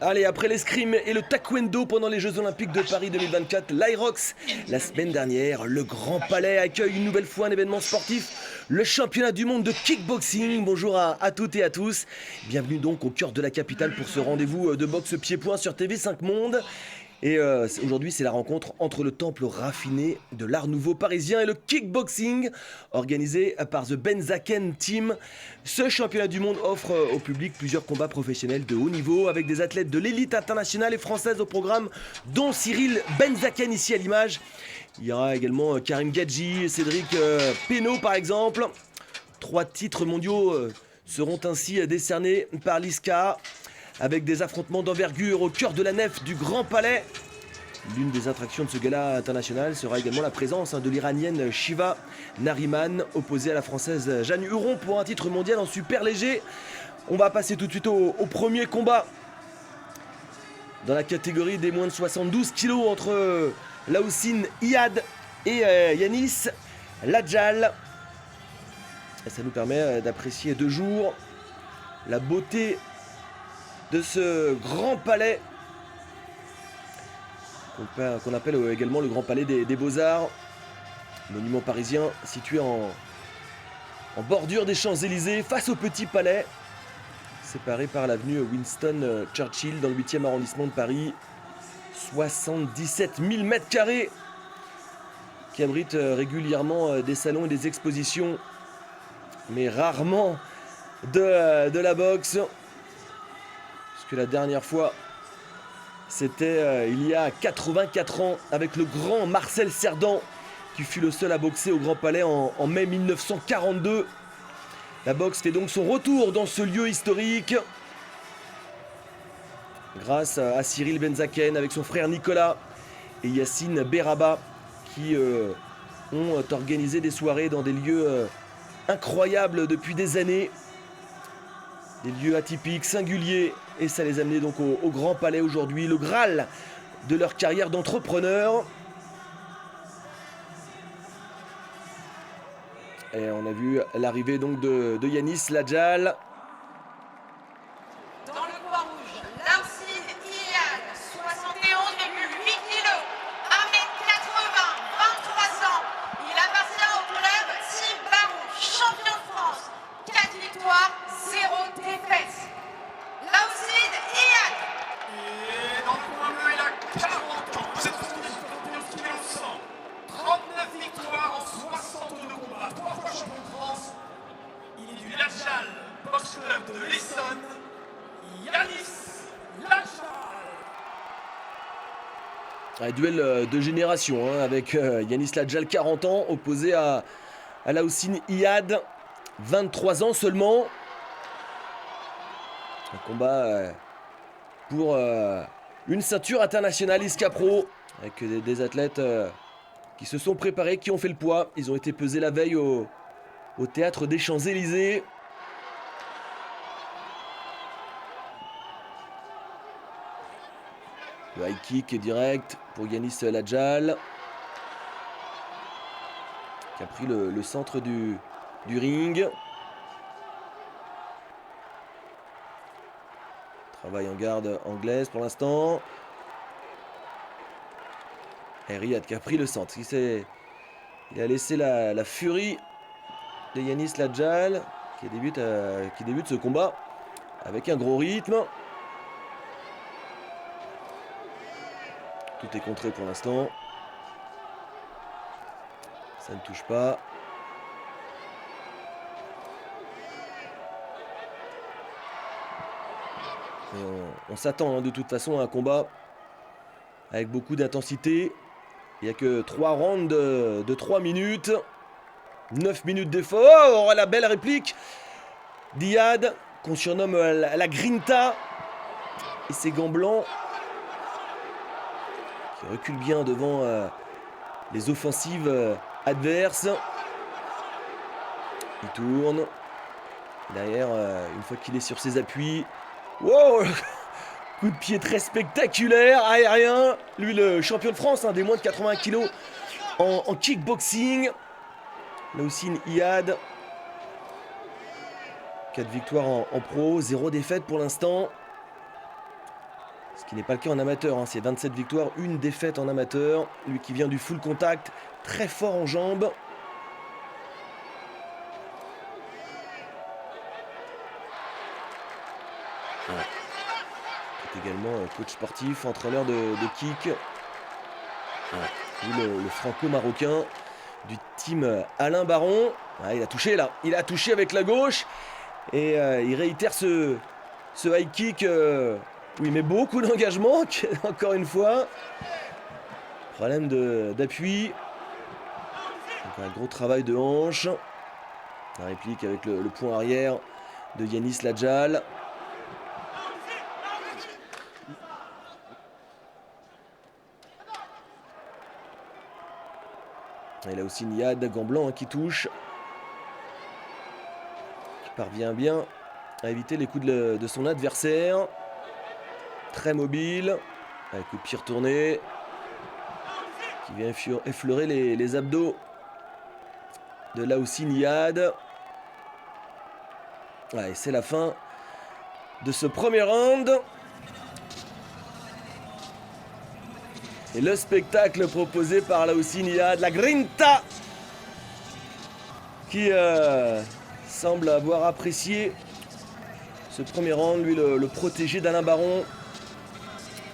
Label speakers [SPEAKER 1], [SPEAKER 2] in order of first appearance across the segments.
[SPEAKER 1] Allez, après l'escrime et le taekwondo pendant les Jeux Olympiques de Paris 2024, l'Irox, la semaine dernière, le Grand Palais accueille une nouvelle fois un événement sportif, le championnat du monde de kickboxing. Bonjour à toutes et à tous. Bienvenue donc au cœur de la capitale pour ce rendez-vous de boxe pied-point sur TV5 Monde. Et aujourd'hui, c'est la rencontre entre le temple raffiné de l'art nouveau parisien et le kickboxing, organisé par The Benzaken Team. Ce championnat du monde offre au public plusieurs combats professionnels de haut niveau, avec des athlètes de l'élite internationale et française au programme, dont Cyril Benzaken ici à l'image. Il y aura également Karim Gadji, Cédric Penaud par exemple. 3 titres mondiaux seront ainsi décernés par l'ISCA, avec des affrontements d'envergure au cœur de la nef du Grand Palais. L'une des attractions de ce gala international sera également la présence de l'Iranienne Shiva Nariman, opposée à la Française Jeanne Huron pour un titre mondial en super léger. On va passer tout de suite au premier combat dans la catégorie des moins de 72 kilos entre Laoussine Iyad et Yanis Ladjal. Ça nous permet d'apprécier de jour la beauté de ce Grand Palais qu'on appelle également le Grand Palais des Beaux-Arts, monument parisien situé en bordure des Champs-Élysées face au Petit Palais, séparé par l'avenue Winston Churchill dans le 8e arrondissement de Paris. 77 000 m² qui abrite régulièrement des salons et des expositions, mais rarement de la boxe. Que la dernière fois, c'était il y a 84 ans, avec le grand Marcel Cerdan, qui fut le seul à boxer au Grand Palais en mai 1942. La boxe fait donc son retour dans ce lieu historique, grâce à Cyril Benzaken, avec son frère Nicolas et Yacine Beraba, qui ont organisé des soirées dans des lieux incroyables depuis des années. Des lieux atypiques, singuliers, et ça les a amenés donc au Grand Palais aujourd'hui, le Graal de leur carrière d'entrepreneur. Et on a vu l'arrivée donc de Yanis Ladjal.
[SPEAKER 2] Dans le coin rouge, Laoussine Iyad, 71,8 kg, 1m80, 23 ans. Il appartient au club Team Barou, champion de France. 4 victoires, 0 défaites. Laoussine Iyad.
[SPEAKER 3] Et dans le coin bleu, il a 40 ans, 71 kg, 39 victoires en 62 combats, 3 fois champion de France. Il est du Ladjal Box Club de l'Essonne. Yanis Ladjal.
[SPEAKER 1] Un duel de génération avec Yanis Ladjal, 40 ans, opposé à Laoussine Iyad, 23 ans seulement. Un combat pour une ceinture internationale ISCA Pro, avec des athlètes qui se sont préparés, qui ont fait le poids. Ils ont été pesés la veille au théâtre des Champs-Élysées. Le high kick est direct pour Yanis Ladjal, qui a pris le centre du ring. Travail en garde anglaise pour l'instant. Et Riyad qui a pris le centre. Il a laissé la furie de Yanis Ladjal qui débute ce combat avec un gros rythme. Tout est contré pour l'instant. Ça ne touche pas. Et on s'attend de toute façon à un combat avec beaucoup d'intensité. Il n'y a que 3 rounds de 3 minutes. 9 minutes d'effort. Oh, la belle réplique d'Iyad, qu'on surnomme la Grinta. Et ses gants blancs qui reculent bien devant les offensives adverses. Il tourne. Derrière, une fois qu'il est sur ses appuis. Wow! Coup de pied très spectaculaire, aérien. Lui, le champion de France, des moins de 80 kg en kickboxing. Laoussine Iyad. 4 victoires en pro, 0 défaite pour l'instant. Ce qui n'est pas le cas en amateur, hein. C'est 27 victoires, une défaite en amateur. Lui qui vient du full contact, très fort en jambes. Ouais. C'est également coach sportif, entraîneur de kick. Ouais. Le franco-marocain du team Alain Baron. Ah, il a touché là, il a touché avec la gauche. Et il réitère ce high kick où il met beaucoup d'engagement, encore une fois. Problème d'appui. Un gros travail de hanche. La réplique avec le point arrière de Yanis Ladjal. Et là aussi Niad, gant blanc, hein, qui touche. Qui parvient bien à éviter les coups de son adversaire. Très mobile. Avec coup de pied retourné. Qui vient effleurer les abdos de là aussi Niad. Ouais, c'est la fin de ce premier round. Et le spectacle proposé par Laoussi Niad, la Grinta, qui semble avoir apprécié ce premier round. Lui, le protégé d'Alain Baron,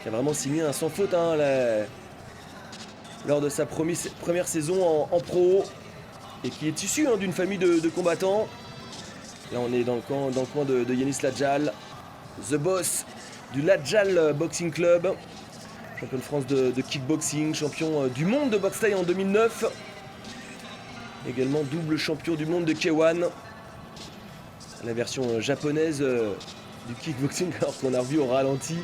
[SPEAKER 1] qui a vraiment signé un sans faute, hein, lors de sa première saison en pro, et qui est issu, hein, d'une famille de combattants. Là, on est dans le coin de Yanis Ladjal, the boss du Ladjal Boxing Club. Champion de France de kickboxing, champion du monde de boxe thaï en 2009. Également double champion du monde de K1. La version japonaise du kickboxing, alors qu'on a revu au ralenti.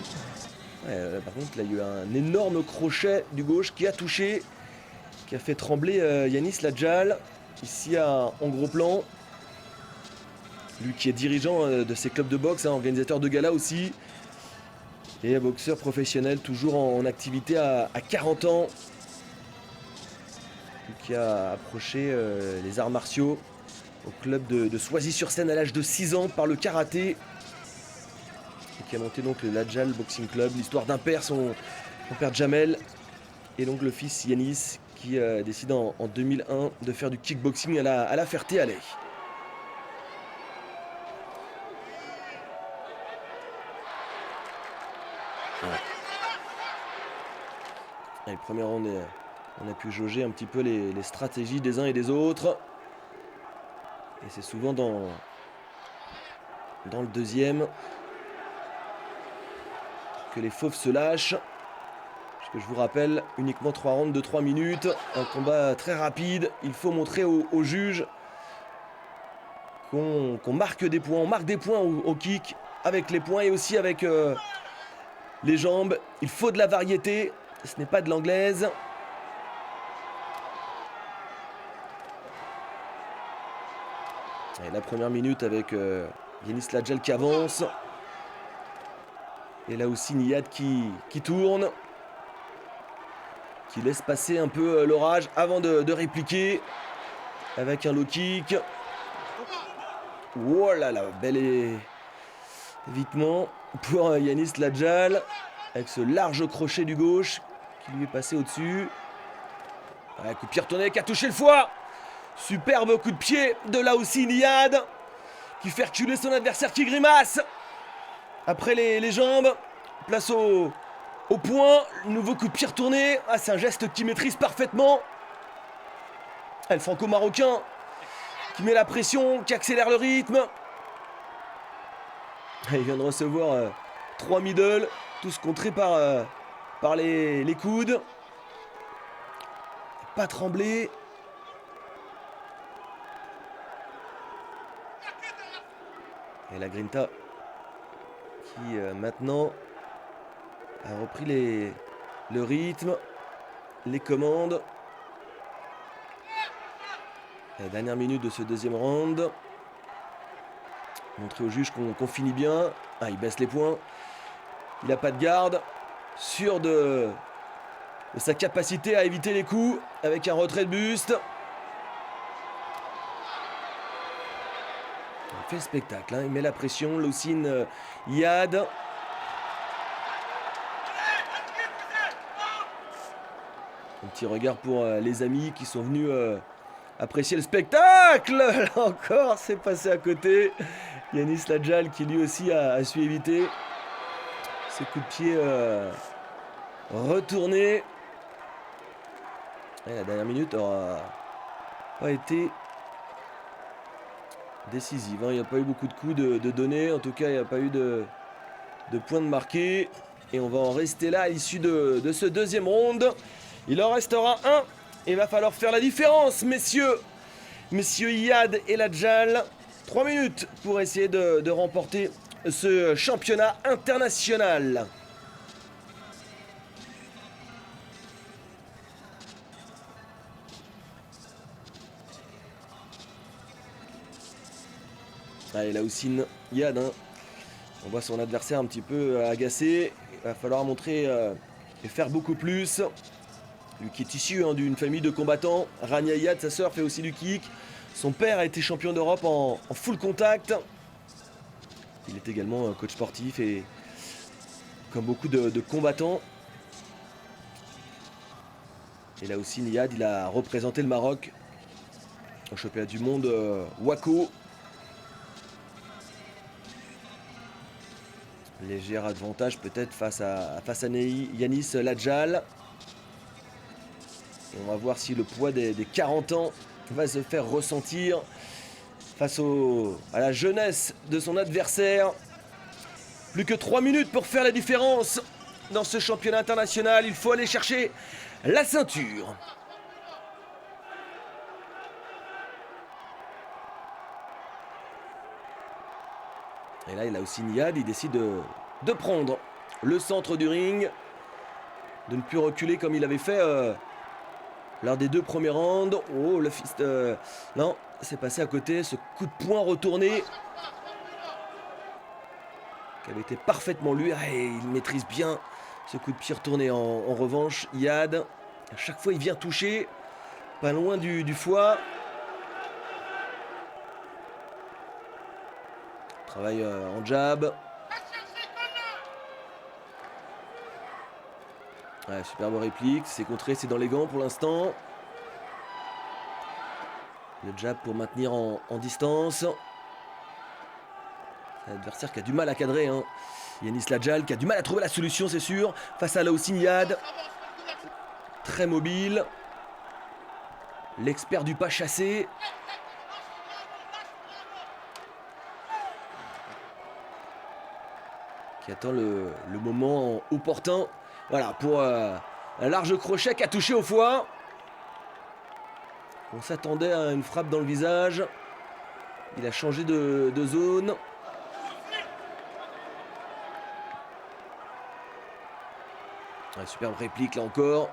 [SPEAKER 1] Ouais, par contre, là, il y a eu un énorme crochet du gauche qui a touché, qui a fait trembler Yanis Ladjal, ici en gros plan. Lui qui est dirigeant de ces clubs de boxe, hein, organisateur de galas aussi. Et un boxeur professionnel, toujours en activité à 40 ans. Qui a approché les arts martiaux au club de Soisy-sur-Seine à l'âge de 6 ans par le karaté. Et qui a monté donc le Ladjal Boxing Club, l'histoire d'un père, son père Jamel, et donc le fils Yanis, qui décide en 2001 de faire du kickboxing à la Ferté-Alais. Et le premier round, on a pu jauger un petit peu les stratégies des uns et des autres. Et c'est souvent dans le deuxième que les fauves se lâchent. Puisque je vous rappelle, uniquement 3 rounds de 3 minutes. Un combat très rapide. Il faut montrer aux juges qu'on marque des points. On marque des points au kick avec les poings et aussi avec les jambes. Il faut de la variété. Ce n'est pas de l'anglaise. Et la première minute avec Yanis Ladjal qui avance. Et là aussi Niad qui tourne. Qui laisse passer un peu l'orage avant de répliquer. Avec un low kick. Oh là là, bel évitement pour Yanis Ladjal. Avec ce large crochet du gauche qui lui est passé au-dessus. Ouais, coup de pied retourné qui a touché le foie. Superbe coup de pied de Laoussi Niad qui fait reculer son adversaire qui grimace. Après les jambes, place au point. Nouveau coup de pied retourné. Ah, c'est un geste qu'il maîtrise parfaitement. Ah, le franco-marocain qui met la pression, qui accélère le rythme. Il vient de recevoir 3 middle, tous contrés par les coudes. Pas tremblé. Et la Grinta qui maintenant a repris le rythme, les commandes. La dernière minute de ce deuxième round. Montrer au juge qu'on finit bien. Ah, il baisse les poings. Il n'a pas de garde. Sûr de sa capacité à éviter les coups avec un retrait de buste. Il fait le spectacle, hein. Il met la pression. Laoussi Niad. Un petit regard pour les amis qui sont venus apprécier le spectacle. Là encore, c'est passé à côté. Yanis Ladjal qui lui aussi a su éviter ce coup de pied retourné. Et la dernière minute aura pas été décisive. Il n'y a pas eu beaucoup de coups de donner. En tout cas, il n'y a pas eu de points de marqués. Et on va en rester là à l'issue de ce deuxième round. Il en restera un. Il va falloir faire la différence, messieurs. Messieurs Iyad et Ladjal. 3 minutes pour essayer de remporter ce championnat international. Allez, là aussi Iyad, hein. On voit son adversaire un petit peu agacé. Il va falloir montrer et faire beaucoup plus. Lui qui est issu d'une famille de combattants. Rania Iyad, sa sœur, fait aussi du kick. Son père a été champion d'Europe en full contact. Il est également coach sportif et comme beaucoup de combattants. Et là aussi Iyad, il a représenté le Maroc au championnat du monde WACO. Léger avantage peut-être face à Yanis Ladjal. On va voir si le poids des 40 ans va se faire ressentir face à la jeunesse de son adversaire. Plus que 3 minutes pour faire la différence dans ce championnat international. Il faut aller chercher la ceinture. Et là, il a aussi Iyad, il décide de prendre le centre du ring, de ne plus reculer comme il avait fait lors des 2 premiers rounds. Oh, le fist... non, c'est passé à côté, ce coup de poing retourné, qui avait été parfaitement lu. Et il maîtrise bien ce coup de pied retourné. En revanche, Iyad, à chaque fois, il vient toucher, pas loin du foie. Travail en jab. Ouais, superbe réplique. C'est contré, c'est dans les gants pour l'instant. Le jab pour maintenir en distance. Un adversaire qui a du mal à cadrer. Hein. Yanis Ladjal qui a du mal à trouver la solution, c'est sûr. Face à Laoussine Iyad. Très mobile. L'expert du pas chassé. Qui attend le moment opportun. Voilà, pour un large crochet qui a touché au foie. On s'attendait à une frappe dans le visage. Il a changé de zone. Ouais, superbe réplique là encore.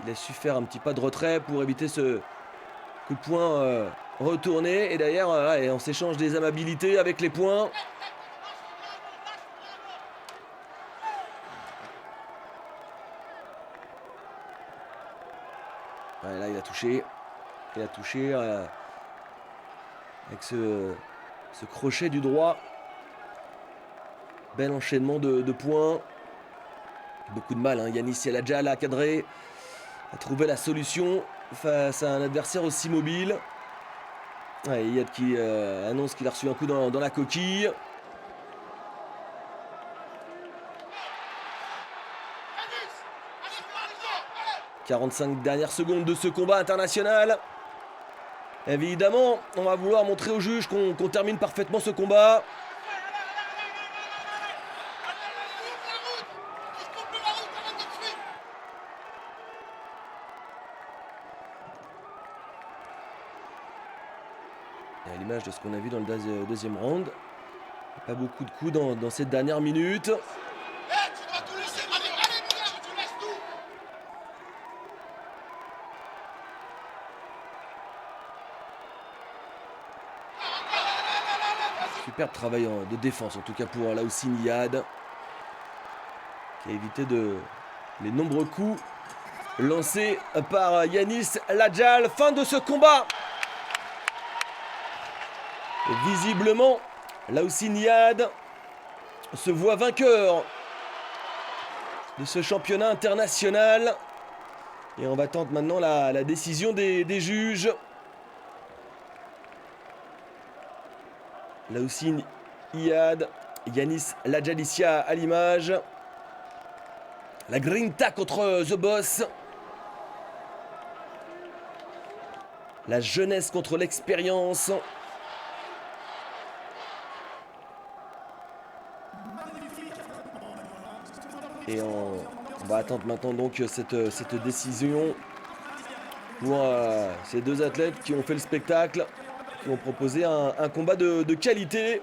[SPEAKER 1] Il a su faire un petit pas de retrait pour éviter ce coup de poing retourné. Et derrière, on s'échange des amabilités avec les poings. Ouais, là, il a touché. Il a touché avec ce crochet du droit. Bel enchaînement de points. Beaucoup de mal, hein. Yanis Ladjal a cadré, a trouvé la solution face à un adversaire aussi mobile. Ouais, Iyad qui annonce qu'il a reçu un coup dans la coquille. « 45 dernières secondes de ce combat international. » Évidemment, on va vouloir montrer aux juges qu'on termine parfaitement ce combat. Et à l'image de ce qu'on a vu dans le deuxième round, pas beaucoup de coups dans cette dernière minute. Superbe travail de défense, en tout cas pour Laoussine Iyad, qui a évité les nombreux coups lancés par Yanis Ladjal. Fin de ce combat. Et visiblement, Laoussine Iyad se voit vainqueur de ce championnat international. Et on va attendre maintenant la décision des juges. Laoussine Iyad, Yanis Lajalicia à l'image. La grinta contre The Boss. La jeunesse contre l'expérience. Et on va attendre maintenant donc cette décision pour ces deux athlètes qui ont fait le spectacle, qui ont proposé un combat de qualité,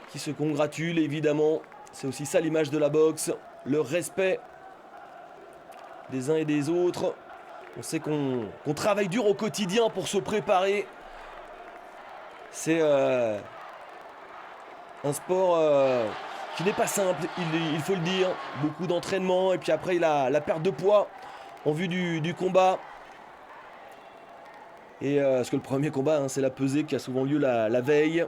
[SPEAKER 1] qui se congratulent évidemment. C'est aussi ça l'image de la boxe, le respect des uns et des autres. On sait qu'on travaille dur au quotidien pour se préparer. C'est un sport qui n'est pas simple, il faut le dire. Beaucoup d'entraînement et puis après la perte de poids en vue du combat. Et parce que le premier combat, hein, c'est la pesée qui a souvent lieu la veille.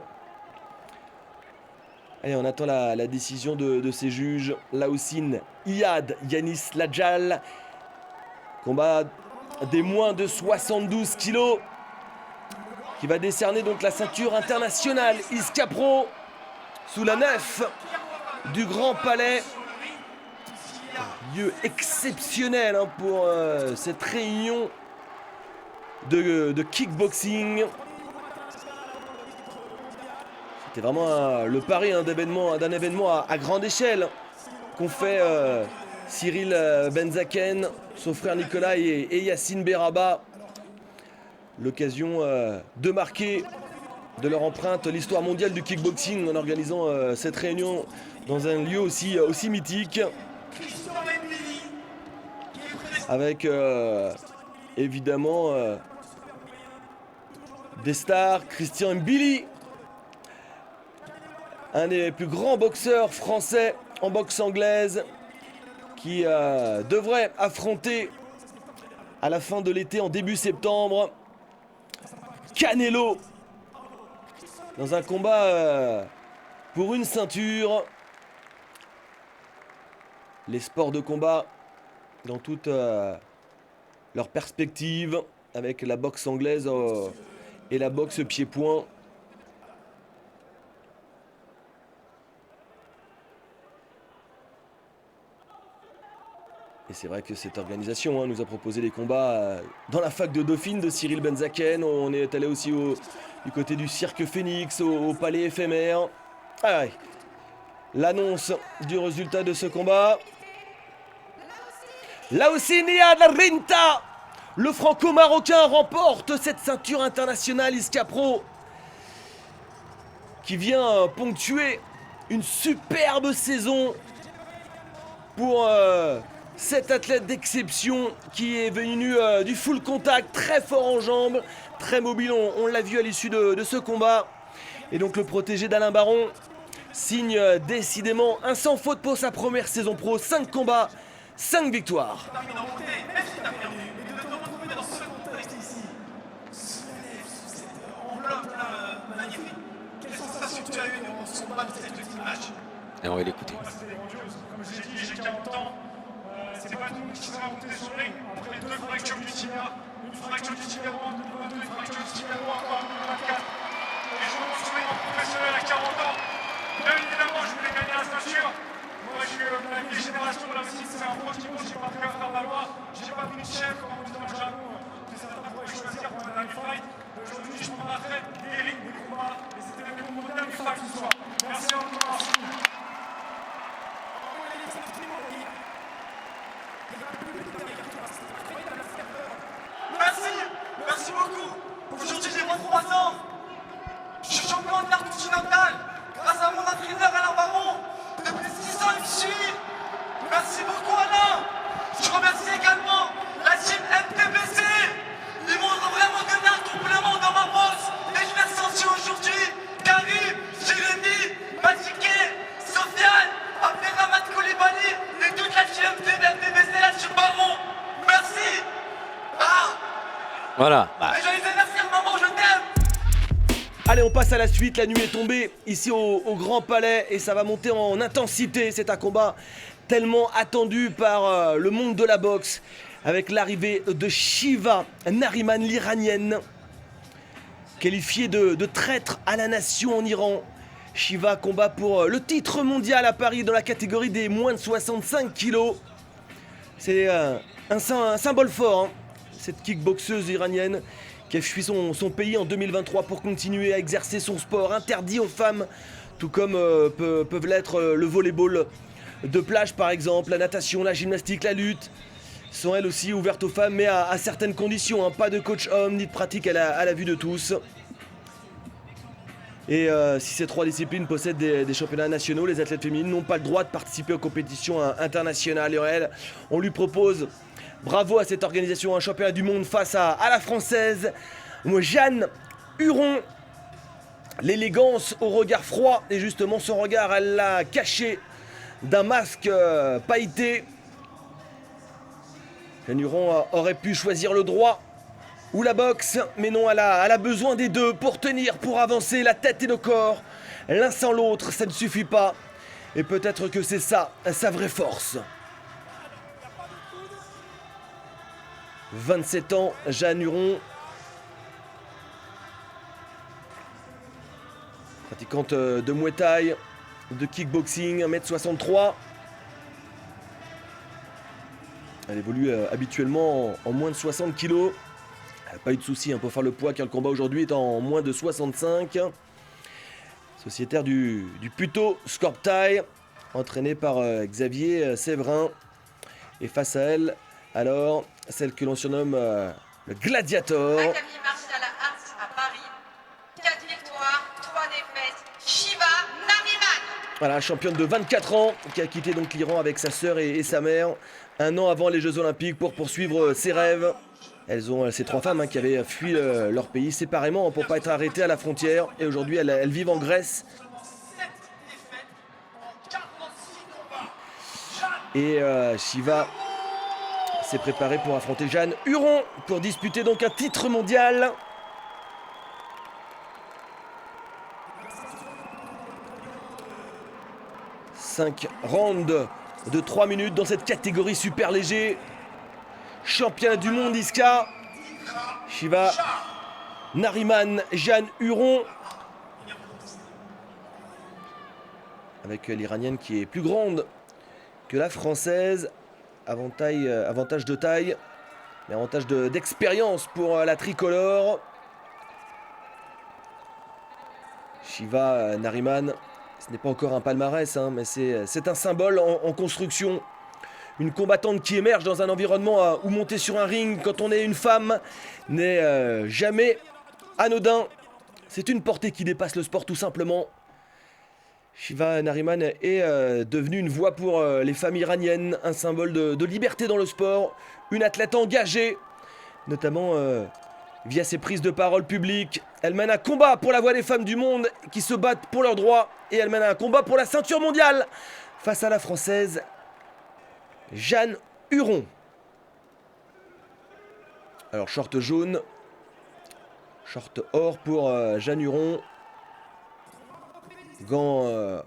[SPEAKER 1] Allez, on attend la décision de ces juges. Laoussine Iyad, Yanis Lajal. Combat des moins de 72 kilos. Qui va décerner donc la ceinture internationale ISCA Pro sous la nef du Grand Palais. Lieu exceptionnel hein, pour cette réunion de kickboxing. C'était vraiment le pari hein, d'un événement à grande échelle qu'ont fait Cyril Benzaken, son frère Nicolas et Yassine Beraba. L'occasion de marquer de leur empreinte l'histoire mondiale du kickboxing en organisant cette réunion dans un lieu aussi mythique. Avec évidemment des stars, Christian Mbili, un des plus grands boxeurs français en boxe anglaise, qui devrait affronter à la fin de l'été, en début septembre, Canelo, dans un combat pour une ceinture. Les sports de combat dans toute leur perspective, avec la boxe anglaise et la boxe pied-point. Et c'est vrai que cette organisation hein, nous a proposé des combats dans la fac de Dauphine de Cyril Benzaken. On est allé aussi du côté du Cirque Phoenix, au Palais éphémère. Ah ouais. L'annonce du résultat de ce combat. Laoussine Iyad Rinta, le franco-marocain, remporte cette ceinture internationale ISCA Pro, qui vient ponctuer une superbe saison pour cet athlète d'exception qui est venu du full contact, très fort en jambes, très mobile, on l'a vu à l'issue de ce combat. Et donc le protégé d'Alain Baron signe décidément un sans faute pour sa première saison pro. 5 combats, 5 victoires.
[SPEAKER 3] Même si t'as perdu, mais de te retrouver dans ce contexte ici, se lève sous cette enveloppe là, magnifique. Quelle sensation tu as eu durant ce combat de cette petite match?
[SPEAKER 4] Et on va l'écouter.
[SPEAKER 3] C'était grandiose. Comme je l'ai dit, j'ai 40 ans. C'est pas tout le monde qui sera monté sur le ring. Après 2 fractures du tibia, une fracture du tibia droit, une fracture du tibia droit encore en 2024. Et je monte sur le ring en professionnel à 40 ans. Bien évidemment, je voulais gagner la ceinture. Moi, je suis la vieille génération de la musique, c'est un gros niveau, j'ai pas pris à faire ma loi. J'ai pas pris de chef, comme on dit dans le jargon. Que certains pourraient choisir pour un dernier fight. Aujourd'hui, je prends ma retraite des rings, des combats. Et c'était mon dernier fight ce soir. Merci encore. Merci beaucoup. Aujourd'hui, j'ai 23 ans. Je suis champion de l'art continental grâce à mon entraîneur Alain Baron. Depuis 6 ans, il me suit. Merci beaucoup, Alain. Je remercie également la team MTBC. Ils m'ont vraiment donné un complément dans ma bosse. Et je l'ai ressenti aujourd'hui. Karim, Jérémy, Batiké, Sofiane, Abdelrahman Koulibaly et toute la team MTBC, la team Baron. Merci.
[SPEAKER 4] Voilà.
[SPEAKER 3] Joyeux anniversaire, maman, je t'aime.
[SPEAKER 1] Allez, on passe à la suite. La nuit est tombée ici au Grand Palais et ça va monter en intensité. C'est un combat tellement attendu par le monde de la boxe. avec l'arrivée de Shiva Nariman, l'Iranienne, qualifiée de traître à la nation en Iran. Shiva combat pour le titre mondial à Paris dans la catégorie des moins de 65 kilos. C'est un symbole fort, hein, cette kickboxeuse iranienne qui a fui son pays en 2023 pour continuer à exercer son sport interdit aux femmes, tout comme peuvent l'être le volleyball de plage par exemple, la natation, la gymnastique, la lutte, sont elles aussi ouvertes aux femmes, mais à certaines conditions, hein, pas de coach homme ni de pratique à la vue de tous. Et si ces trois disciplines possèdent des championnats nationaux, les athlètes féminines n'ont pas le droit de participer aux compétitions internationales. Et elle, on lui propose, bravo à cette organisation, un championnat du monde face à la française Jeanne Huron. L'élégance au regard froid, et justement son regard, elle l'a caché d'un masque pailleté. Jeanne Huron aurait pu choisir le droit ou la boxe, mais non, elle a besoin des deux pour tenir, pour avancer, la tête et le corps. L'un sans l'autre, ça ne suffit pas. Et peut-être que c'est ça, sa vraie force. 27 ans, Jeanne Huron. Pratiquante de Muay Thai, de kickboxing, 1m63. Elle évolue habituellement en moins de 60 kg. Pas eu de soucis pour faire le poids car le combat aujourd'hui est en moins de 65. Sociétaire du Puto Scorp Thai, entraîné par Xavier Séverin. Et face à elle, alors, celle que l'on surnomme le Gladiator.
[SPEAKER 2] Académie Martial Arts à Paris. 4 victoires, 3 défaites. Shiva Nariman.
[SPEAKER 1] Voilà, championne de 24 ans qui a quitté donc l'Iran avec sa sœur et sa mère un an avant les Jeux Olympiques pour poursuivre ses rêves. Elles ont ces trois femmes qui avaient fui leur pays séparément pour pas être arrêtées à la frontière. Et aujourd'hui, elles vivent en Grèce. Et Shiva s'est préparée pour affronter Jeanne Huron pour disputer donc un titre mondial. Cinq rounds de 3 minutes dans cette catégorie super léger. Championnat du monde Iska. Shiva Nariman, Jeanne Huron. Avec l'Iranienne qui est plus grande que la Française. Avantage de taille, mais avantage d'expérience pour la tricolore. Shiva Nariman, ce n'est pas encore un palmarès, mais c'est un symbole en construction. Une combattante qui émerge dans un environnement où monter sur un ring quand on est une femme n'est jamais anodin. C'est une portée qui dépasse le sport tout simplement. Shiva Nariman est devenue une voix pour les femmes iraniennes, un symbole de liberté dans le sport, une athlète engagée, notamment via ses prises de parole publiques. Elle mène un combat pour la voix des femmes du monde qui se battent pour leurs droits et elle mène un combat pour la ceinture mondiale face à la Française Jeanne Huron. Alors short jaune, short or pour Jeanne Huron. Gants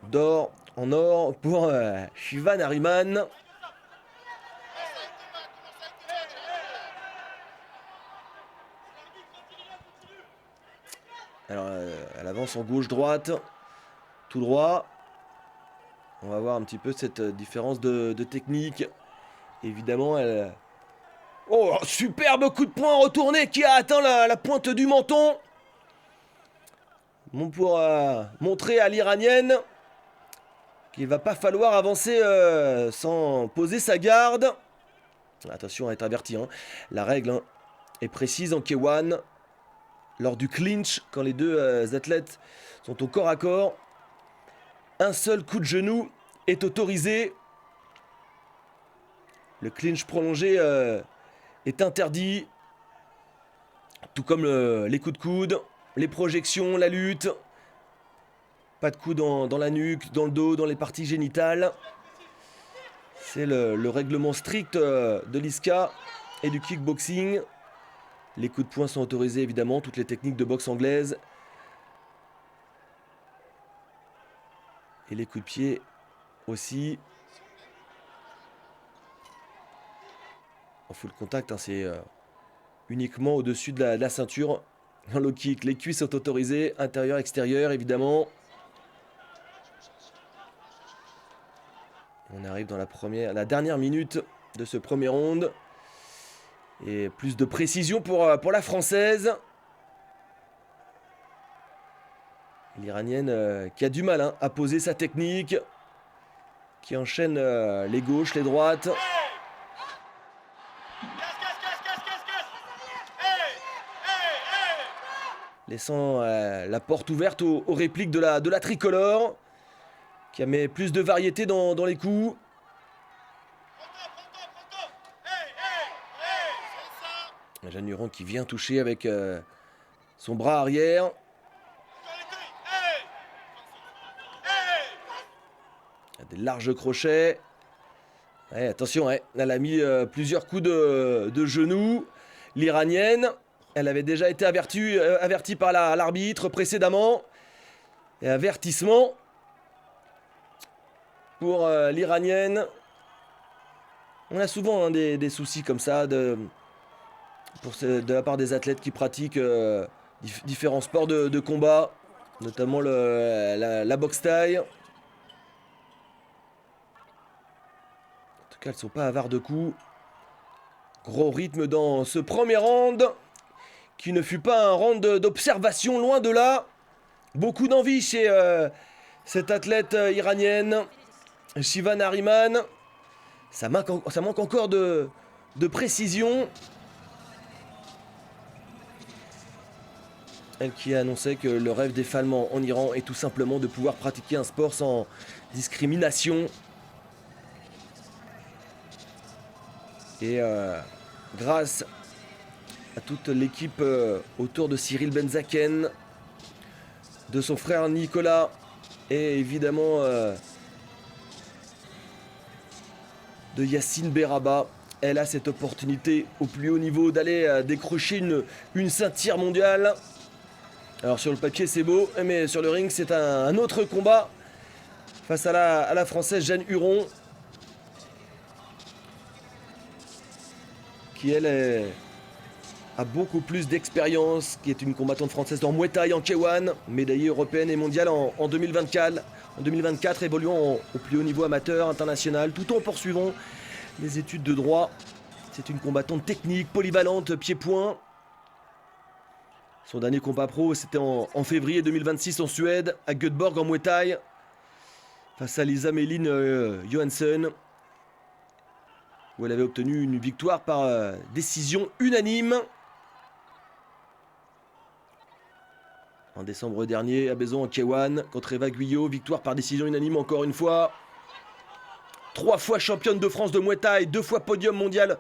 [SPEAKER 1] d'or en or pour Shiva Nariman. Alors elle avance en gauche-droite, tout droit. On va voir un petit peu cette différence de technique. Évidemment, elle... Oh, superbe coup de poing retourné qui a atteint la pointe du menton. Bon, pour montrer à l'Iranienne qu'il va pas falloir avancer sans poser sa garde. Attention à être averti, la règle est précise en K1. Lors du clinch, quand les deux athlètes sont au corps à corps, un seul coup de genou est autorisé. Le clinch prolongé est interdit, tout comme les coups de coude, les projections, la lutte. Pas de coups dans la nuque, dans le dos, dans les parties génitales. C'est le règlement strict de l'ISCA et du kickboxing. Les coups de poing sont autorisés évidemment, toutes les techniques de boxe anglaise. Et les coups de pied aussi. en full contact, hein, c'est uniquement au-dessus de la ceinture. Dans le low kick, les cuisses sont autorisées, intérieur, extérieur, évidemment. On arrive dans la dernière minute de ce premier round. Et plus de précision pour la Française. L'Iranienne qui a du mal, hein, à poser sa technique. Qui enchaîne les gauches, les droites. Laissant la porte ouverte aux répliques de la tricolore. Qui met plus de variété dans les coups. Jeanne Huron qui vient toucher avec son bras arrière. Des larges crochets. Ouais, attention, ouais, elle a mis plusieurs coups de genoux. L'Iranienne, elle avait déjà été avertie par l'arbitre précédemment. Et avertissement pour l'Iranienne. On a souvent, hein, des soucis comme ça de la part des athlètes qui pratiquent différents sports de combat, notamment la boxe thaï. En tout cas, elles ne sont pas avares de coups. Gros rythme dans ce premier round, qui ne fut pas un round d'observation, loin de là. Beaucoup d'envie chez cette athlète iranienne, Shiva Nariman. Ça manque encore de précision. Elle qui a annoncé que le rêve des femmes en Iran est tout simplement de pouvoir pratiquer un sport sans discrimination. Et grâce à toute l'équipe autour de Cyril Benzaken, de son frère Nicolas et évidemment de Yacine Beraba, elle a cette opportunité au plus haut niveau d'aller décrocher une ceinture mondiale. Alors sur le papier c'est beau, mais sur le ring c'est un autre combat face à la Française Jeanne Huron, qui elle a beaucoup plus d'expérience, qui est une combattante française en Muay Thai, en K1, médaillée européenne et mondiale en 2024, évoluant au plus haut niveau amateur, international, tout en poursuivant les études de droit. C'est une combattante technique, polyvalente, pied-point. Son dernier combat pro, c'était en février 2026 en Suède, à Göteborg en Muay Thai, face à Lisa Melin Johansson, où elle avait obtenu une victoire par décision unanime. En décembre dernier, à Bézon en K1, contre Eva Guyot, victoire par décision unanime encore une fois. 3 fois championne de France de Muay Thai, 2 fois podium mondial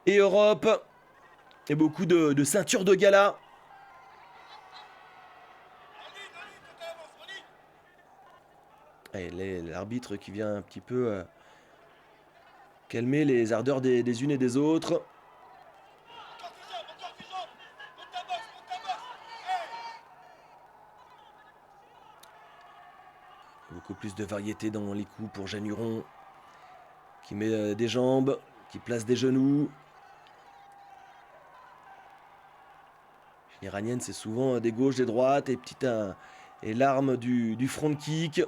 [SPEAKER 1] et Europe, et beaucoup de ceintures de gala. L'arbitre qui vient un petit peu calmer les ardeurs des unes et des autres. Beaucoup plus de variété dans les coups pour Jeanne Huron, qui met des jambes, qui place des genoux. L'Iranienne, c'est souvent des gauches, des droites et l'arme du front kick.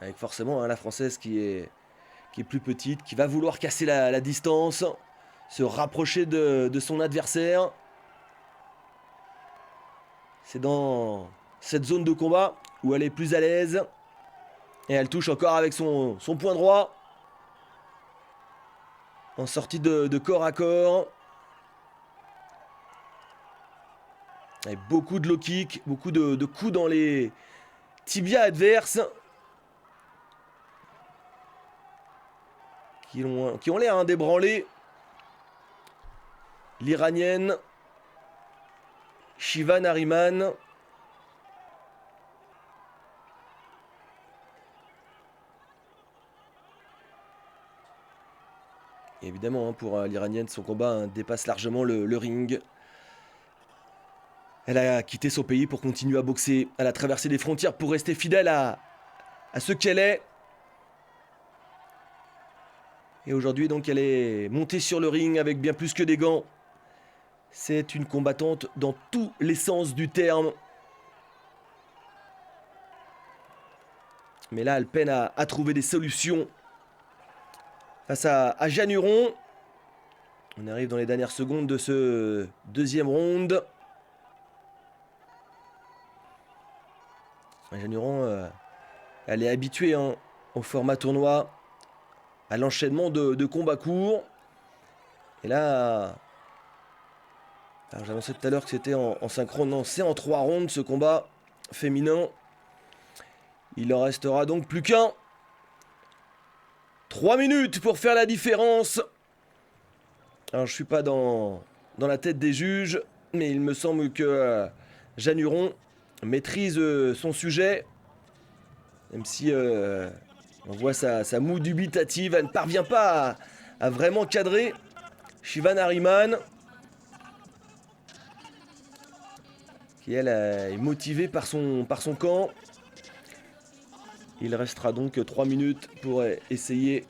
[SPEAKER 1] Avec forcément, hein, la Française qui est plus petite, qui va vouloir casser la distance, se rapprocher de son adversaire. C'est dans cette zone de combat où elle est plus à l'aise. Et elle touche encore avec son poing droit. En sortie de corps à corps. Avec beaucoup de low kick, beaucoup de coups dans les tibias adverses. Qui ont l'air, hein, d'ébranler l'Iranienne Shiva Nariman. Et évidemment, hein, pour l'Iranienne, son combat hein, dépasse largement le ring. Elle a quitté son pays pour continuer à boxer. Elle a traversé des frontières pour rester fidèle à ce qu'elle est. Et aujourd'hui, donc, elle est montée sur le ring avec bien plus que des gants. C'est une combattante dans tous les sens du terme. Mais là, elle peine à trouver des solutions. Face à Jeanne Huron. On arrive dans les dernières secondes de ce deuxième round. Jeanne Huron, elle est habituée hein, au format tournoi, à l'enchaînement de combats courts. Et là, j'annonçais tout à l'heure que c'était en 5 rounds. Non, c'est en 3 rounds ce combat féminin. Il en restera donc plus qu'un. 3 minutes pour faire la différence. Alors je suis pas dans la tête des juges, mais il me semble que Jeanne Huron maîtrise son sujet. Même si on voit sa moue dubitative, elle ne parvient pas à vraiment cadrer Shiva Nariman. Qui elle est motivée par son camp. Il restera donc 3 minutes pour essayer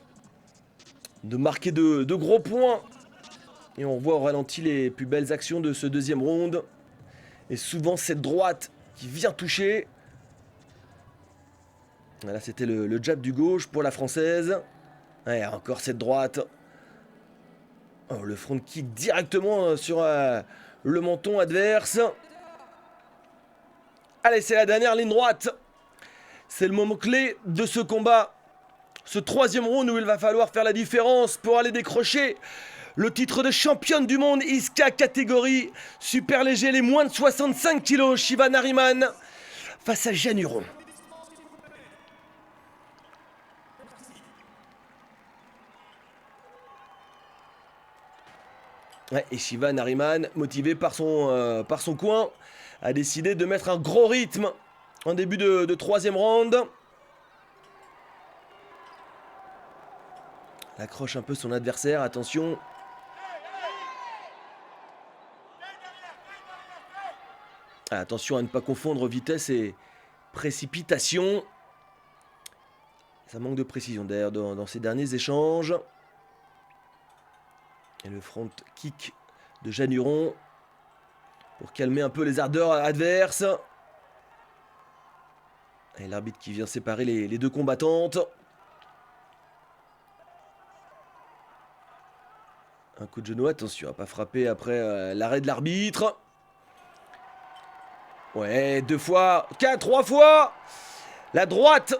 [SPEAKER 1] de marquer de gros points. Et on voit au ralenti les plus belles actions de ce deuxième round. Et souvent cette droite qui vient toucher. Là c'était le jab du gauche pour la française. Ouais, encore cette droite. Oh, le front kick directement sur le menton adverse. Allez, c'est la dernière ligne droite. C'est le moment clé de ce combat. Ce troisième round où il va falloir faire la différence pour aller décrocher le titre de championne du monde ISKA catégorie super léger, les moins de 65 kilos. Shiva Nariman face à Jeanne Huron. Ouais, et Shiva Nariman, motivé par son coin, a décidé de mettre un gros rythme en début de troisième round. Elle accroche un peu son adversaire, attention. Attention à ne pas confondre vitesse et précipitation. Ça manque de précision d'ailleurs dans ces derniers échanges. Et le front kick de Jeanne Huron pour calmer un peu les ardeurs adverses. Et l'arbitre qui vient séparer les deux combattantes. Un coup de genou, attention à pas frapper après l'arrêt de l'arbitre. Ouais, 2 fois, 3 fois. La droite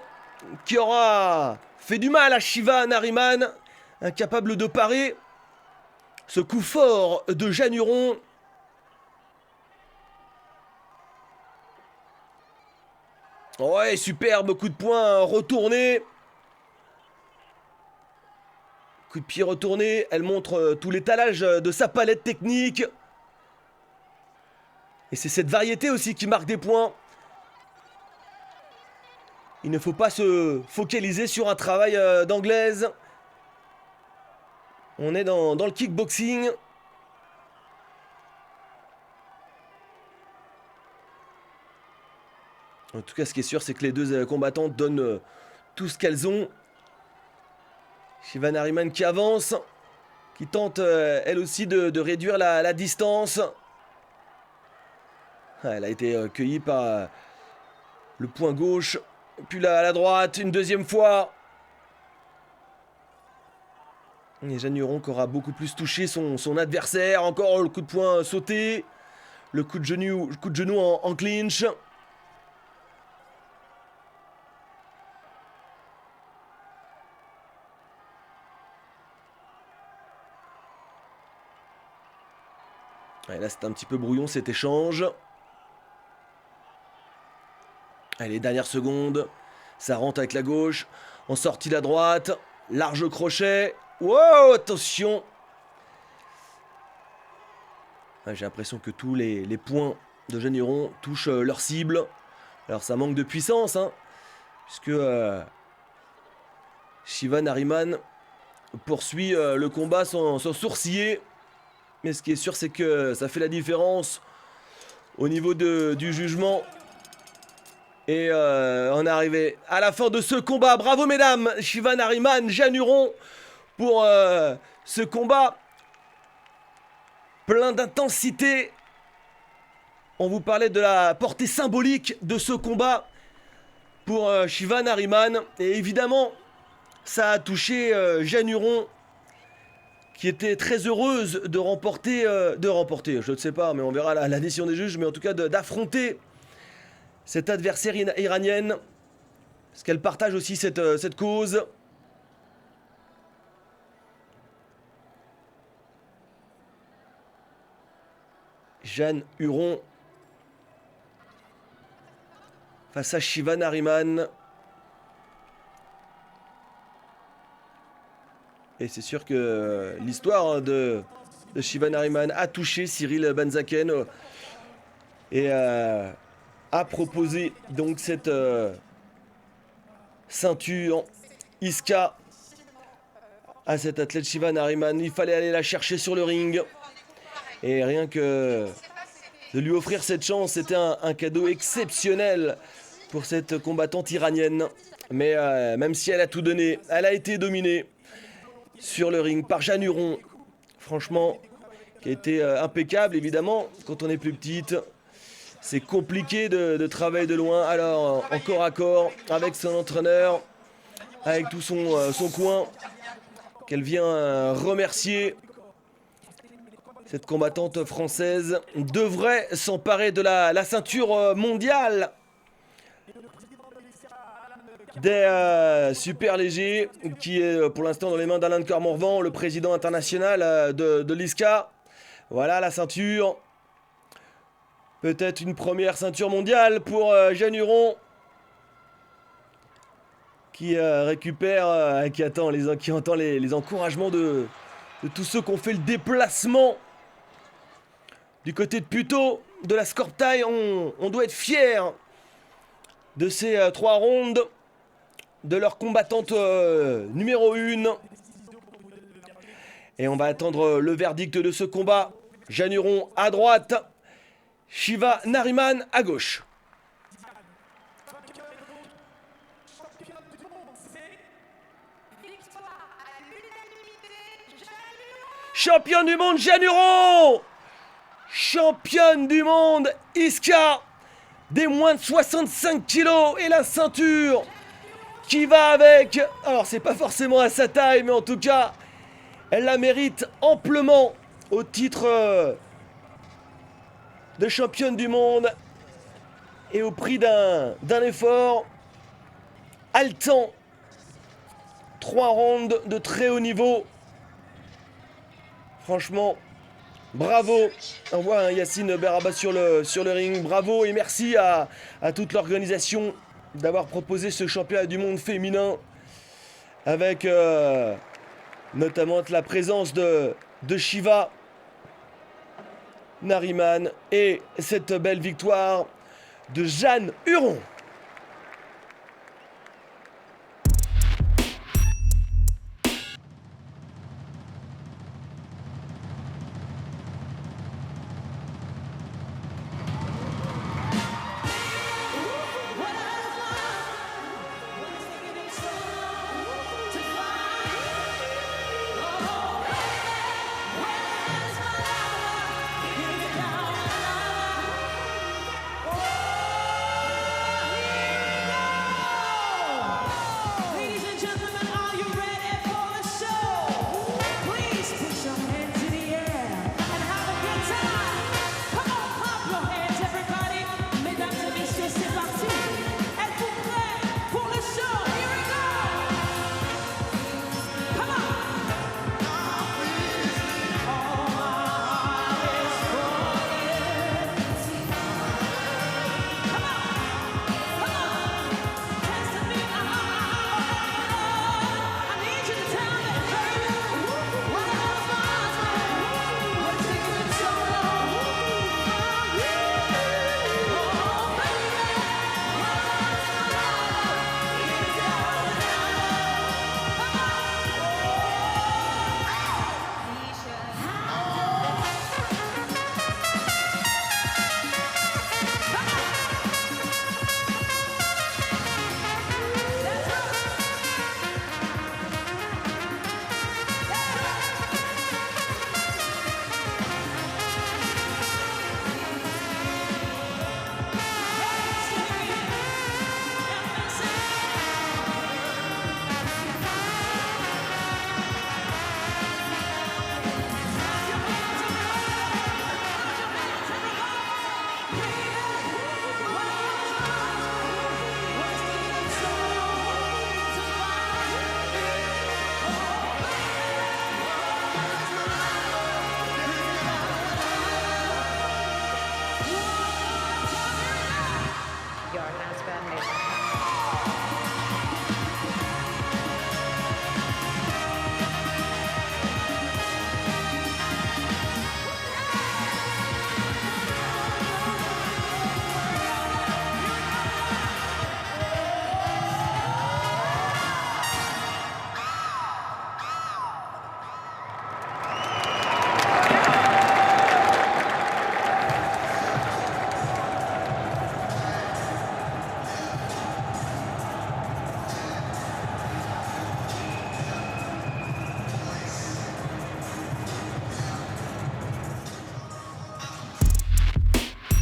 [SPEAKER 1] qui aura fait du mal à Shiva Nariman, incapable de parer ce coup fort de Jeanne Huron. Ouais, superbe coup de poing retourné. Coup de pied retourné. Elle montre tout l'étalage de sa palette technique. Et c'est cette variété aussi qui marque des points. Il ne faut pas se focaliser sur un travail d'anglaise. On est dans le kickboxing. En tout cas, ce qui est sûr, c'est que les deux combattantes donnent tout ce qu'elles ont. Shiva Nariman qui avance, qui tente elle aussi de réduire la distance. Elle a été cueillie par le poing gauche, puis à la droite, une deuxième fois. Et Jeanne Huron qui aura beaucoup plus touché son adversaire. Encore le coup de poing sauté. Le coup de genou en clinch. Ouais, là, c'est un petit peu brouillon cet échange. Allez, dernière seconde. Ça rentre avec la gauche. En sortie la droite. Large crochet. Wow, attention. J'ai l'impression que tous les points de Jeanne Huron touchent leur cible. Alors ça manque de puissance, hein, puisque Shiva Nariman poursuit le combat sans sourciller. Mais ce qui est sûr, c'est que ça fait la différence au niveau du jugement. Et on est arrivé à la fin de ce combat. Bravo mesdames, Shiva Nariman, Jeanne Huron, pour ce combat plein d'intensité. On vous parlait de la portée symbolique de ce combat pour Shiva Nariman. Et évidemment, ça a touché Jeanne Huron, qui était très heureuse de remporter, je ne sais pas, mais on verra la décision des juges, mais en tout cas d'affronter cette adversaire iranienne, parce qu'elle partage aussi cette cause. Jeanne Huron face à Shiva Nariman. Et c'est sûr que l'histoire de Shiva Nariman a touché Cyril Benzaken et a proposé donc cette ceinture ISKA à cet athlète Shiva Nariman. Il fallait aller la chercher sur le ring. Et rien que de lui offrir cette chance, c'était un cadeau exceptionnel pour cette combattante iranienne. Mais même si elle a tout donné, elle a été dominée sur le ring par Jeanne Huron. Franchement, qui a été impeccable. Évidemment, quand on est plus petite, c'est compliqué de travailler de loin. Alors, en corps à corps, avec son entraîneur, avec tout son coin, qu'elle vient remercier. Cette combattante française devrait s'emparer de la ceinture mondiale des super légers, qui est pour l'instant dans les mains d'Alain Cormorvan, le président international de l'ISKA. Voilà la ceinture. Peut-être une première ceinture mondiale pour Jeanne Huron, qui récupère, qui entend les encouragements de tous ceux qui ont fait le déplacement du côté de Puteaux, de la Scorptail. On doit être fiers de ces 3 rondes, de leur combattante numéro 1. Et on va attendre le verdict de ce combat. Jeanne Huron à droite, Shiva Nariman à gauche. Championne du monde, Jeanne Huron! Championne du monde, ISKA, des moins de 65 kilos, et la ceinture qui va avec. Alors c'est pas forcément à sa taille, mais en tout cas, elle la mérite amplement au titre de championne du monde et au prix d'un effort haletant. 3 rounds de très haut niveau. Franchement, bravo. On voit Yacine Beraba sur le ring. Bravo et merci à toute l'organisation d'avoir proposé ce championnat du monde féminin, avec notamment la présence de Shiva Nariman et cette belle victoire de Jeanne Huron.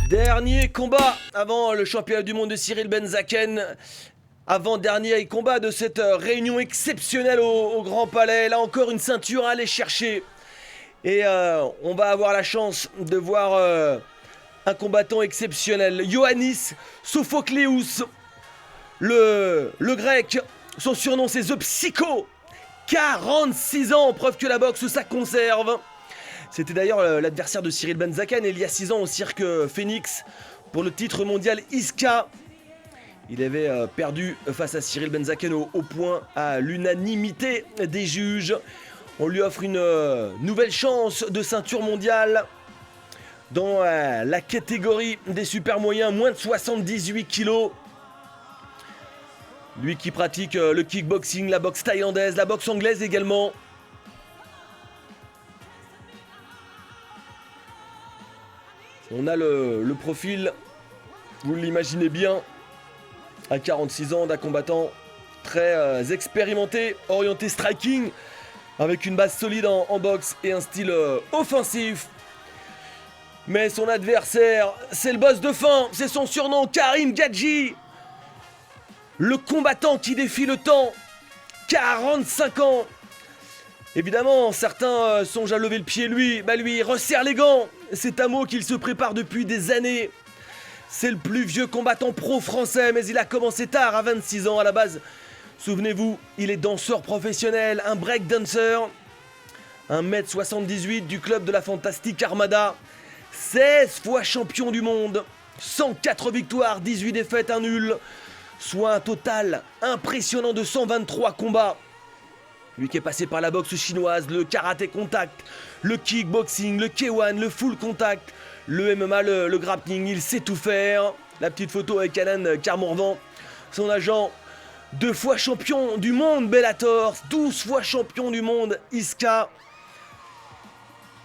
[SPEAKER 1] Dernier combat avant le championnat du monde de Cyril Benzaken. Avant-dernier combat de cette réunion exceptionnelle au Grand Palais. Là encore une ceinture à aller chercher. Et on va avoir la chance de voir un combattant exceptionnel. Ioannis Sophocleous, le grec. Son surnom c'est The Psycho. 46 ans, preuve que la boxe ça conserve. C'était d'ailleurs l'adversaire de Cyril Benzaken il y a 6 ans au cirque Phoenix pour le titre mondial ISCA. Il avait perdu face à Cyril Benzaken au point à l'unanimité des juges. On lui offre une nouvelle chance de ceinture mondiale dans la catégorie des super moyens, moins de 78 kilos. Lui qui pratique le kickboxing, la boxe thaïlandaise, la boxe anglaise également. On a le profil, vous l'imaginez bien, à 46 ans d'un combattant très expérimenté, orienté striking, avec une base solide en boxe et un style offensif. Mais son adversaire, c'est le boss de fin, c'est son surnom, Karim Gadji. Le combattant qui défie le temps, 45 ans. Évidemment, certains songent à lever le pied, lui resserre les gants. C'est un mot qu'il se prépare depuis des années. C'est le plus vieux combattant pro français, mais il a commencé tard, à 26 ans à la base. Souvenez-vous, il est danseur professionnel, un breakdancer. 1m78 du club de la Fantastique Armada. 16 fois champion du monde. 104 victoires, 18 défaites, un nul. Soit un total impressionnant de 123 combats. Lui qui est passé par la boxe chinoise, le karaté contact, le kickboxing, le K1, le full contact, le MMA, le grappling, il sait tout faire. La petite photo avec Alan Carmorvan, son agent, 2 fois champion du monde Bellator, 12 fois champion du monde ISCA.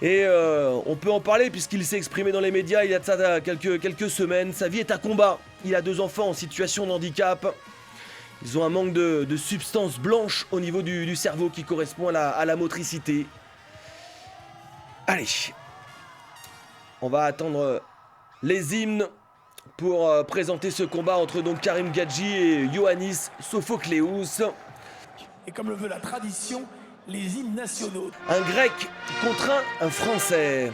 [SPEAKER 1] Et on peut en parler puisqu'il s'est exprimé dans les médias il y a de ça quelques semaines. Sa vie est un combat. Il a 2 enfants en situation de handicap. Ils ont un manque de substance blanche au niveau du cerveau qui correspond à la motricité. Allez, on va attendre les hymnes pour présenter ce combat entre donc Karim Gadji et Ioannis Sophocleous.
[SPEAKER 3] Et comme le veut la tradition, les hymnes nationaux.
[SPEAKER 1] Un grec contre un français.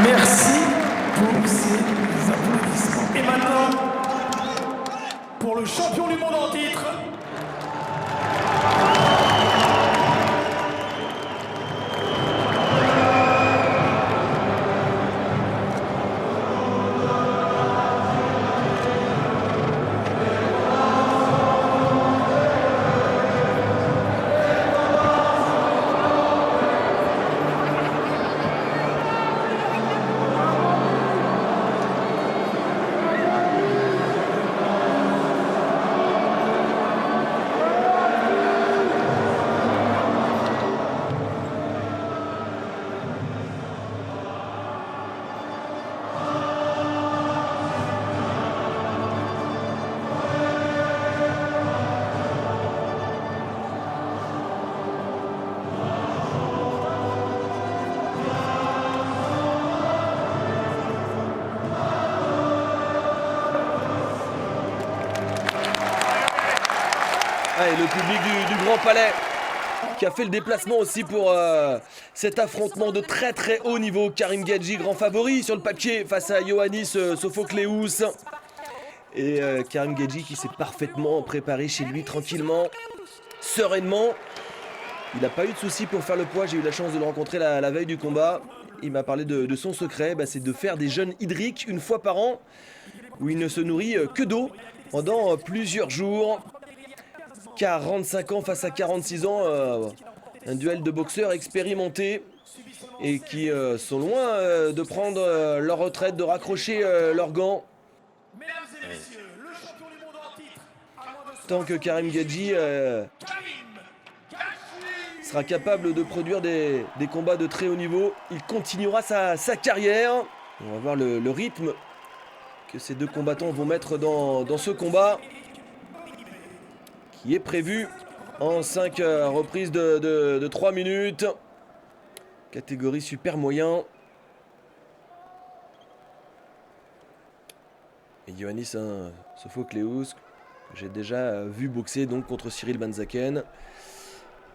[SPEAKER 3] Merci pour ces applaudissements. Et maintenant, pour le champion du monde en titre,
[SPEAKER 1] Ouais, et le public du Grand Palais qui a fait le déplacement aussi pour cet affrontement de très très haut niveau. Karim Gadji, grand favori sur le papier face à Ioannis Sophocleous. Et Karim Gadji qui s'est parfaitement préparé chez lui tranquillement, sereinement. Il n'a pas eu de soucis pour faire le poids, j'ai eu la chance de le rencontrer la veille du combat. Il m'a parlé de son secret, c'est de faire des jeûnes hydriques une fois par an, où il ne se nourrit que d'eau pendant plusieurs jours. 45 ans face à 46 ans, un duel de boxeurs expérimentés et qui sont loin de prendre leur retraite, de raccrocher leurs gants.
[SPEAKER 3] Mesdames et messieurs, le champion du monde en titre, à moins de
[SPEAKER 1] Tant que Karim Gadji
[SPEAKER 3] Karim Gadji.
[SPEAKER 1] sera capable de produire des combats de très haut niveau, il continuera sa carrière. On va voir le rythme que ces deux combattants vont mettre dans ce combat, qui est prévu en 5 reprises de 3 minutes. Catégorie super moyen. Et Ioannis Sophocleous, que j'ai déjà vu boxer donc contre Cyril Banzaken.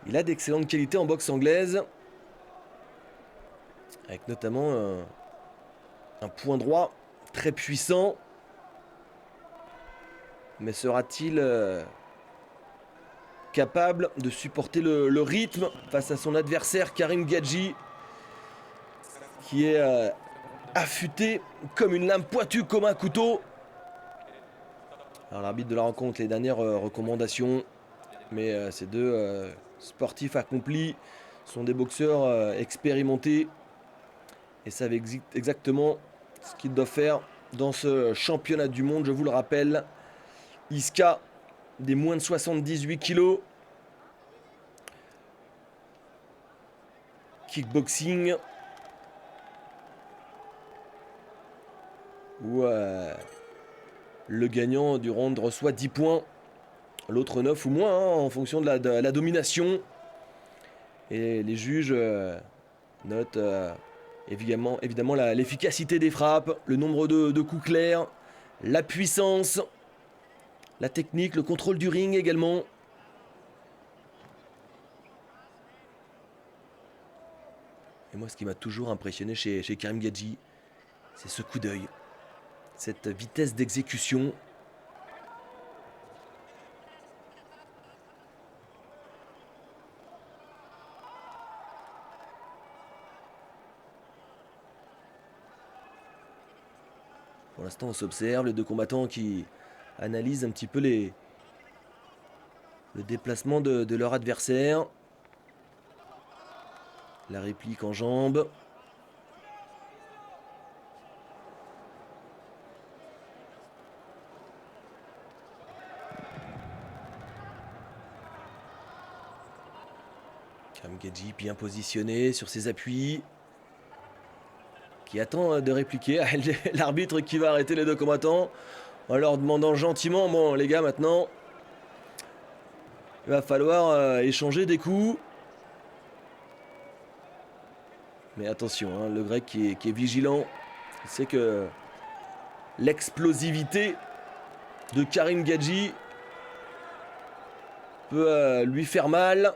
[SPEAKER 1] Il a d'excellentes qualités en boxe anglaise, avec notamment un point droit très puissant. Mais sera-t-il capable de supporter le rythme face à son adversaire Karim Gadji, qui est affûté comme une lame, pointue comme un couteau. Alors l'arbitre de la rencontre, les dernières recommandations, mais ces deux sportifs accomplis sont des boxeurs expérimentés et savent exactement ce qu'ils doivent faire dans ce championnat du monde. Je vous le rappelle, ISCA des moins de 78 kilos, kickboxing, où le gagnant du round reçoit 10 points, l'autre 9 ou moins, en fonction de la domination. Et les juges notent évidemment l'efficacité des frappes, le nombre de coups clairs, la puissance, la technique, le contrôle du ring également. Et moi, ce qui m'a toujours impressionné chez Karim Gadji, c'est ce coup d'œil, cette vitesse d'exécution. Pour l'instant, on s'observe les deux combattants qui analysent un petit peu le déplacement de leur adversaire. La réplique en jambes. Karim Gadji bien positionné sur ses appuis, qui attend de répliquer. L'arbitre qui va arrêter les deux combattants en leur demandant gentiment: bon les gars, maintenant il va falloir échanger des coups. Mais attention, le grec qui est vigilant, il sait que l'explosivité de Karim Gadji peut lui faire mal.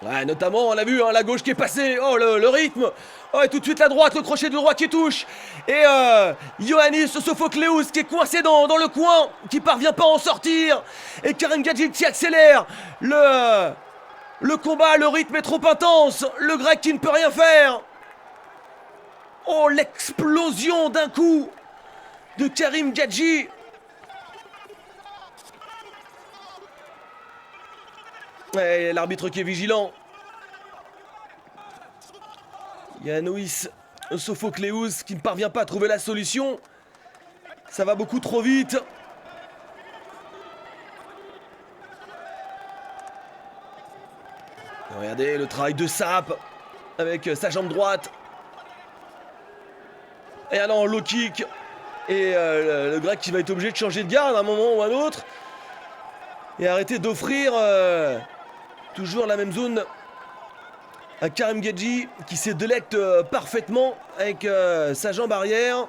[SPEAKER 1] Ouais, notamment, on l'a vu, la gauche qui est passée. Oh, le rythme. Oh, et tout de suite la droite, le crochet de droite qui touche. Et Ioannis Sophocleous qui est coincé dans le coin, qui parvient pas à en sortir. Et Karim Gadji qui accélère. Le combat, le rythme est trop intense. Le grec qui ne peut rien faire. Oh, l'explosion d'un coup de Karim Gadji. Ouais, l'arbitre qui est vigilant. Ioannis Sophocleous qui ne parvient pas à trouver la solution. Ça va beaucoup trop vite. Regardez le travail de sape avec sa jambe droite. Et alors low kick. Et le grec qui va être obligé de changer de garde à un moment ou à un autre. Et arrêter d'offrir toujours la même zone à Karim Gadji qui se délecte parfaitement avec sa jambe arrière.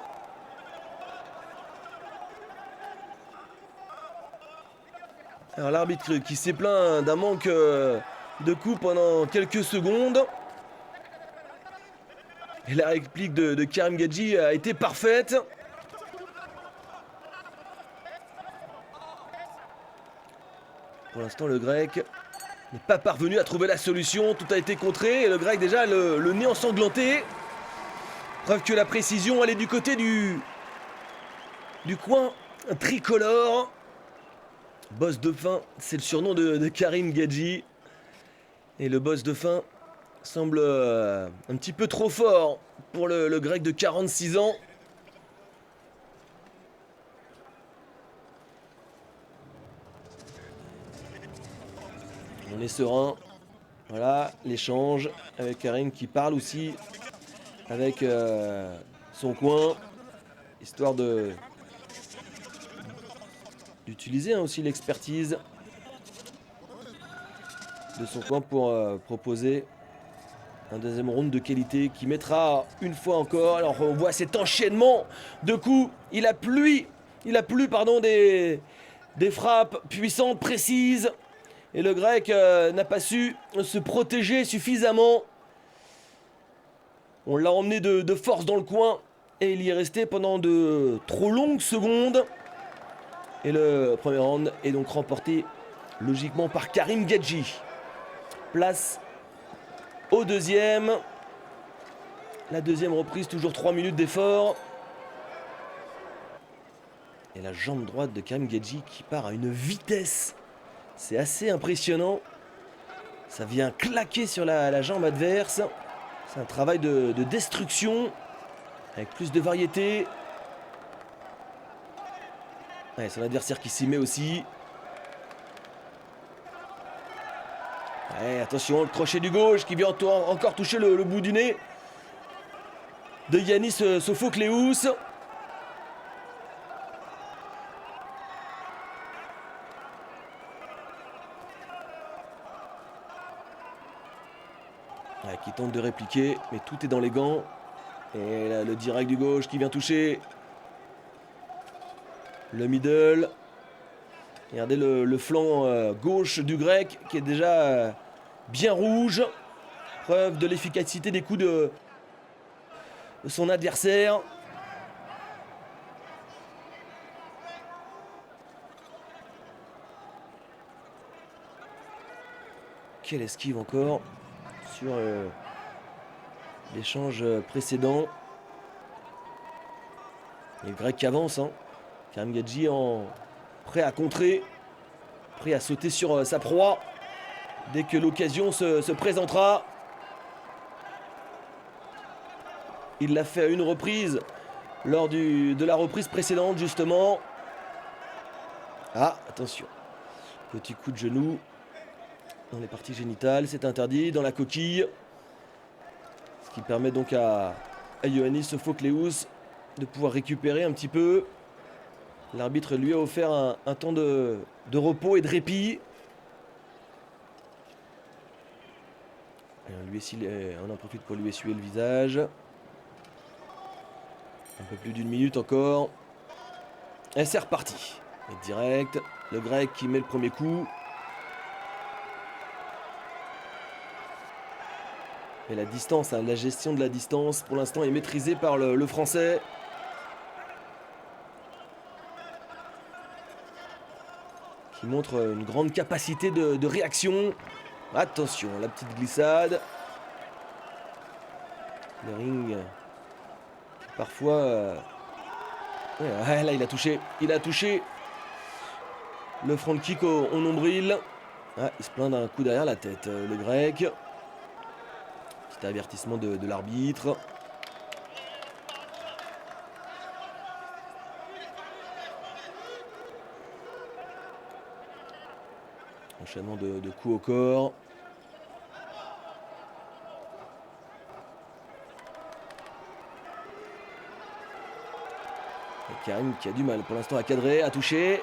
[SPEAKER 1] Alors l'arbitre qui s'est plaint d'un manque de coups pendant quelques secondes. Et la réplique de Karim Gadji a été parfaite. Pour l'instant, le Grec n'est pas parvenu à trouver la solution. Tout a été contré et le Grec déjà le nez ensanglanté. Preuve que la précision, elle est du côté du coin tricolore. Boss de fin, c'est le surnom de Karim Gadji. Et le boss de fin semble un petit peu trop fort pour le Grec de 46 ans. On est serein. Voilà, l'échange avec Karim qui parle aussi avec son coin, histoire d'utiliser aussi l'expertise de son coin pour proposer un deuxième round de qualité qui mettra une fois encore. Alors on voit cet enchaînement de coups. Il a plu des frappes puissantes, précises. Et le Grec n'a pas su se protéger suffisamment. On l'a emmené de force dans le coin. Et il y est resté pendant de trop longues secondes. Et le premier round est donc remporté logiquement par Karim Gadji. Place au deuxième. La deuxième reprise, toujours 3 minutes d'effort. Et la jambe droite de Karim Gadji qui part à une vitesse. C'est assez impressionnant. Ça vient claquer sur la jambe adverse. C'est un travail de destruction. Avec plus de variété. Ouais, son adversaire qui s'y met aussi. Ouais, attention, le crochet du gauche qui vient encore toucher le bout du nez de Yanis Sophocléous. Ouais, qui tente de répliquer, mais tout est dans les gants. Et là, le direct du gauche qui vient toucher le middle. Regardez le flanc gauche du Grec qui est déjà bien rouge. Preuve de l'efficacité des coups de son adversaire. Quelle esquive encore sur l'échange précédent. Et le Grec qui avance. Karim Gadji prêt à contrer. Prêt à sauter sur sa proie. Dès que l'occasion se présentera. Il l'a fait à une reprise. Lors de la reprise précédente justement. Ah, attention. Petit coup de genou. Dans les parties génitales, c'est interdit. Dans la coquille. Ce qui permet donc à Ioannis Sophocléous de pouvoir récupérer un petit peu. L'arbitre lui a offert un temps de repos et de répit. Et on en profite pour lui essuyer le visage. Un peu plus d'une minute encore. Et c'est reparti. Et direct, le Grec qui met le premier coup. Et la distance, la gestion de la distance, pour l'instant, est maîtrisée par le Français. Qui montre une grande capacité de réaction. Attention, la petite glissade. Le ring, parfois... Ouais, là, il a touché. Il a touché le front kick au nombril. Ah, il se plaint d'un coup derrière la tête, le Grec. Petit avertissement de l'arbitre. Enchaînement de coups au corps. Et Karim qui a du mal pour l'instant à cadrer, à toucher.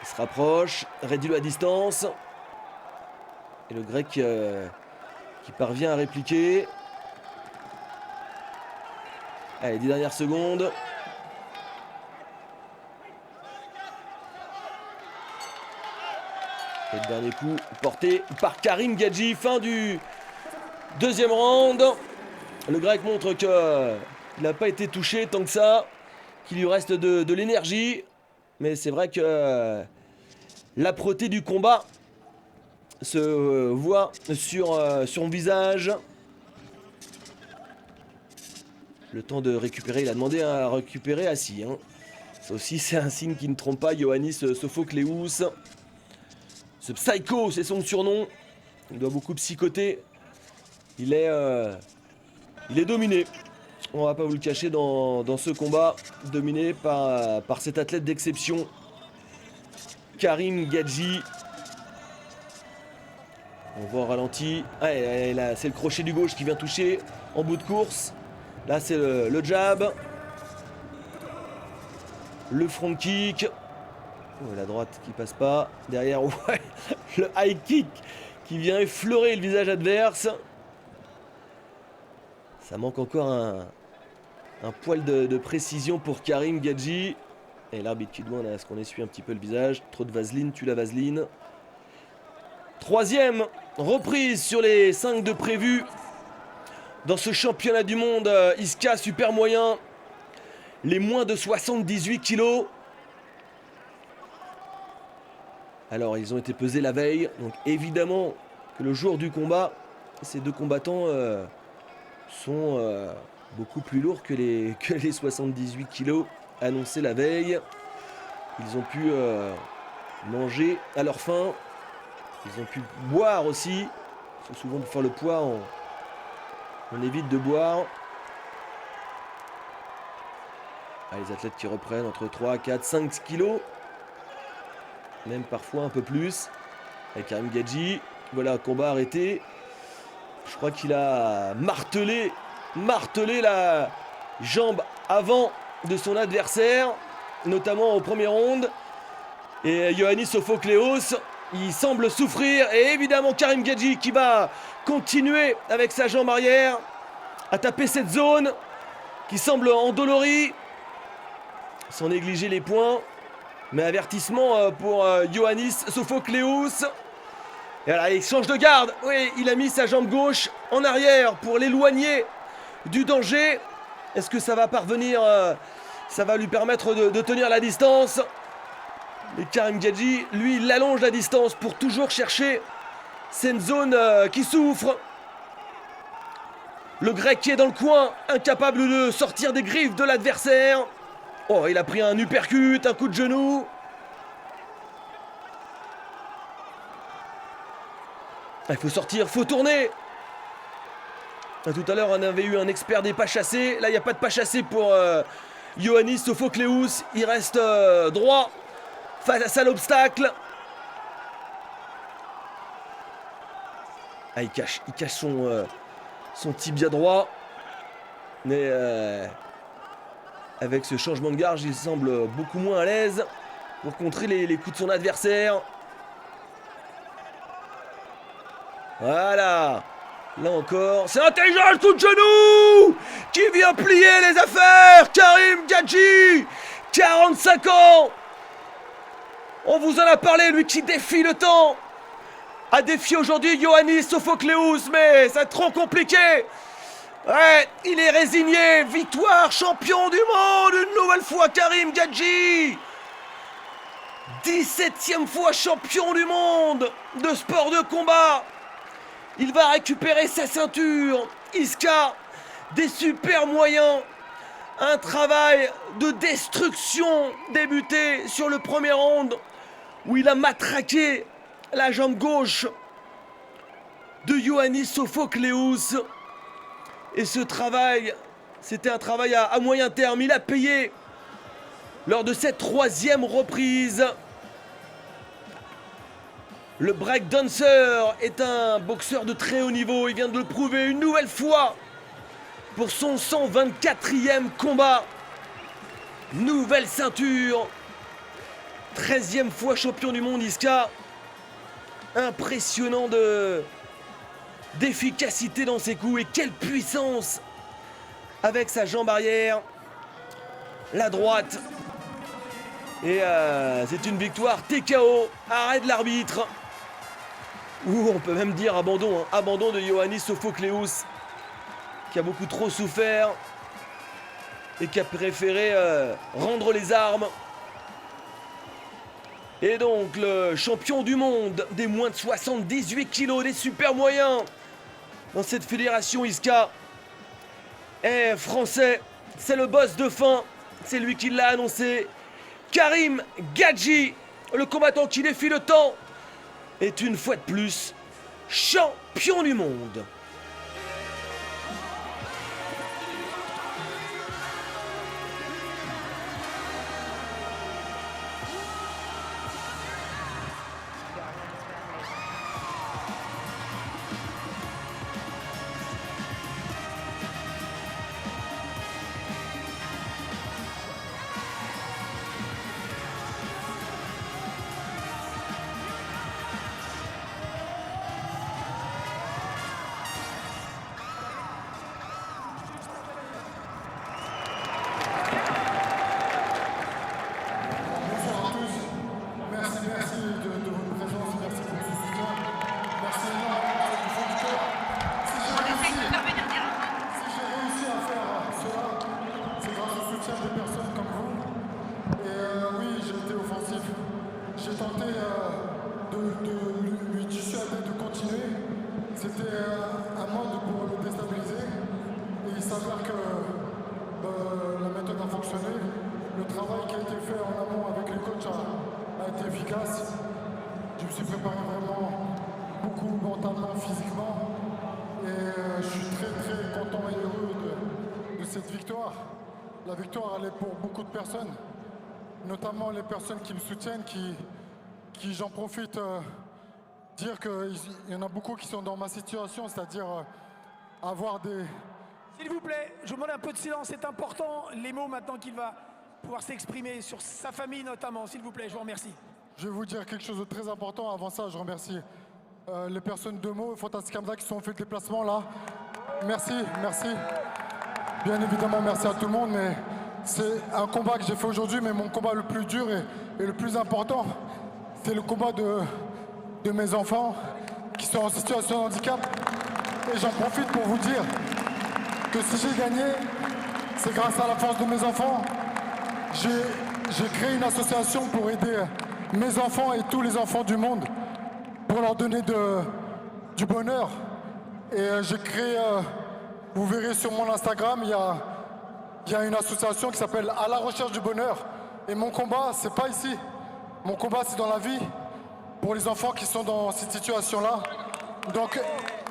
[SPEAKER 1] Il se rapproche, réduit la distance. Et le Grec qui parvient à répliquer. Allez, 10 dernières secondes. Et le dernier coup porté par Karim Gadji. Fin du deuxième round. Le grec montre qu'il n'a pas été touché tant que ça, qu'il lui reste de l'énergie. Mais c'est vrai que l'âpreté du combat se voit sur son visage. Le temps de récupérer, il a demandé à récupérer assis. Hein. Ça aussi, c'est un signe qui ne trompe pas. Ioannis Sophocleous. Ce Psycho, c'est son surnom. Il doit beaucoup psychoter. Il est dominé. On va pas vous le cacher dans ce combat. Dominé par cet athlète d'exception. Karim Gadji. On voit au ralenti. Ah, c'est le crochet du gauche qui vient toucher en bout de course. Là, c'est le jab. Le front kick. Oh, la droite qui passe pas. Derrière, ouais, le high kick qui vient effleurer le visage adverse. Ça manque encore un poil de précision pour Karim Gadji. Et l'arbitre qui demande à ce qu'on essuie un petit peu le visage. Trop de vaseline, tue la vaseline. Troisième reprise sur les 5 de prévu. Dans ce championnat du monde ISCA super moyen. Les moins de 78 kilos. Alors, ils ont été pesés la veille. Donc, évidemment que le jour du combat, ces deux combattants sont beaucoup plus lourds que les 78 kilos annoncés la veille. Ils ont pu manger à leur faim. Ils ont pu boire aussi. Parce que souvent, pour faire le poids, on évite de boire. Ah, les athlètes qui reprennent entre 3, 4, 5 kilos. Même parfois un peu plus. Avec Karim Gadji. Voilà, combat arrêté. Je crois qu'il a martelé la jambe avant de son adversaire. Notamment au premier round. Et Ioannis Sophocleous, il semble souffrir. Et évidemment Karim Gadji qui va continuer avec sa jambe arrière à taper cette zone qui semble endolorie. Sans négliger les points. Mais avertissement pour Ioannis Sophocleous. Et voilà, il change de garde. Oui, il a mis sa jambe gauche en arrière pour l'éloigner du danger. Est-ce que ça va parvenir ça va lui permettre de tenir la distance. Et Karim Gadji, lui, il allonge la distance pour toujours chercher cette zone qui souffre. Le grec qui est dans le coin, incapable de sortir des griffes de l'adversaire. Oh, il a pris un uppercut, un coup de genou. Il faut sortir, faut tourner. Tout à l'heure, on avait eu un expert des pas chassés. Là, il n'y a pas de pas chassé pour Ioannis Sophocleous. Il reste droit face à l'obstacle. Ah, il cache son tibia droit. Mais avec ce changement de garde, il semble beaucoup moins à l'aise pour contrer les coups de son adversaire. Voilà. Là encore, c'est intelligent le coup de genou qui vient plier les affaires. Karim Gadji, 45 ans. On vous en a parlé, lui qui défie le temps. A défié aujourd'hui Ioannis Sophocleous, mais c'est trop compliqué. Ouais, il est résigné. Victoire, champion du monde, une nouvelle fois Karim Gadji. 17e fois champion du monde de sport de combat. Il va récupérer sa ceinture. ISCA, des super moyens. Un travail de destruction débuté sur le premier round où il a matraqué la jambe gauche de Ioannis Sophocleous. Et ce travail, c'était un travail à moyen terme. Il a payé lors de cette 3e reprise. Le breakdancer est un boxeur de très haut niveau. Il vient de le prouver une nouvelle fois pour son 124e combat. Nouvelle ceinture. 13e fois champion du monde ISCA. Impressionnant d'efficacité dans ses coups. Et quelle puissance avec sa jambe arrière. La droite. Et c'est une victoire TKO. Arrêt de l'arbitre. Ou on peut même dire abandon, hein. Abandon de Ioannis Sophocléous, qui a beaucoup trop souffert et qui a préféré rendre les armes. Et donc le champion du monde des moins de 78 kilos, des super moyens dans cette fédération ISCA est français. C'est le boss de fin, c'est lui qui l'a annoncé. Karim Gadji, le combattant qui défie le temps, est une fois de plus champion du monde.
[SPEAKER 4] J'ai tenté de lui dissuader de continuer. C'était un mode pour le déstabiliser. Et il s'avère que la méthode a fonctionné. Le travail qui a été fait en amont avec les coachs a été efficace. Je me suis préparé vraiment beaucoup mentalement, physiquement. Et je suis très très content et heureux de cette victoire. La victoire, elle est pour beaucoup de personnes, notamment les personnes qui me soutiennent, qui j'en profite, dire qu'il y en a beaucoup qui sont dans ma situation, c'est-à-dire avoir des...
[SPEAKER 5] S'il vous plaît, je vous demande un peu de silence, c'est important, les mots maintenant qu'il va pouvoir s'exprimer sur sa famille notamment, s'il vous plaît, je vous remercie.
[SPEAKER 4] Je vais vous dire quelque chose de très important, avant ça je remercie les personnes de mots, Fantastic Hamza qui sont fait le déplacement là. Merci, merci. Bien évidemment, merci à tout le monde, mais c'est un combat que j'ai fait aujourd'hui, mais mon combat le plus dur et le plus important, c'est le combat de mes enfants qui sont en situation de handicap. Et j'en profite pour vous dire que si j'ai gagné, c'est grâce à la force de mes enfants. J'ai créé une association pour aider mes enfants et tous les enfants du monde, pour leur donner du bonheur. Et j'ai créé... vous verrez sur mon Instagram, il y a une association qui s'appelle À la recherche du bonheur. Et mon combat, c'est pas ici. Mon combat, c'est dans la vie, pour les enfants qui sont dans cette situation-là. Donc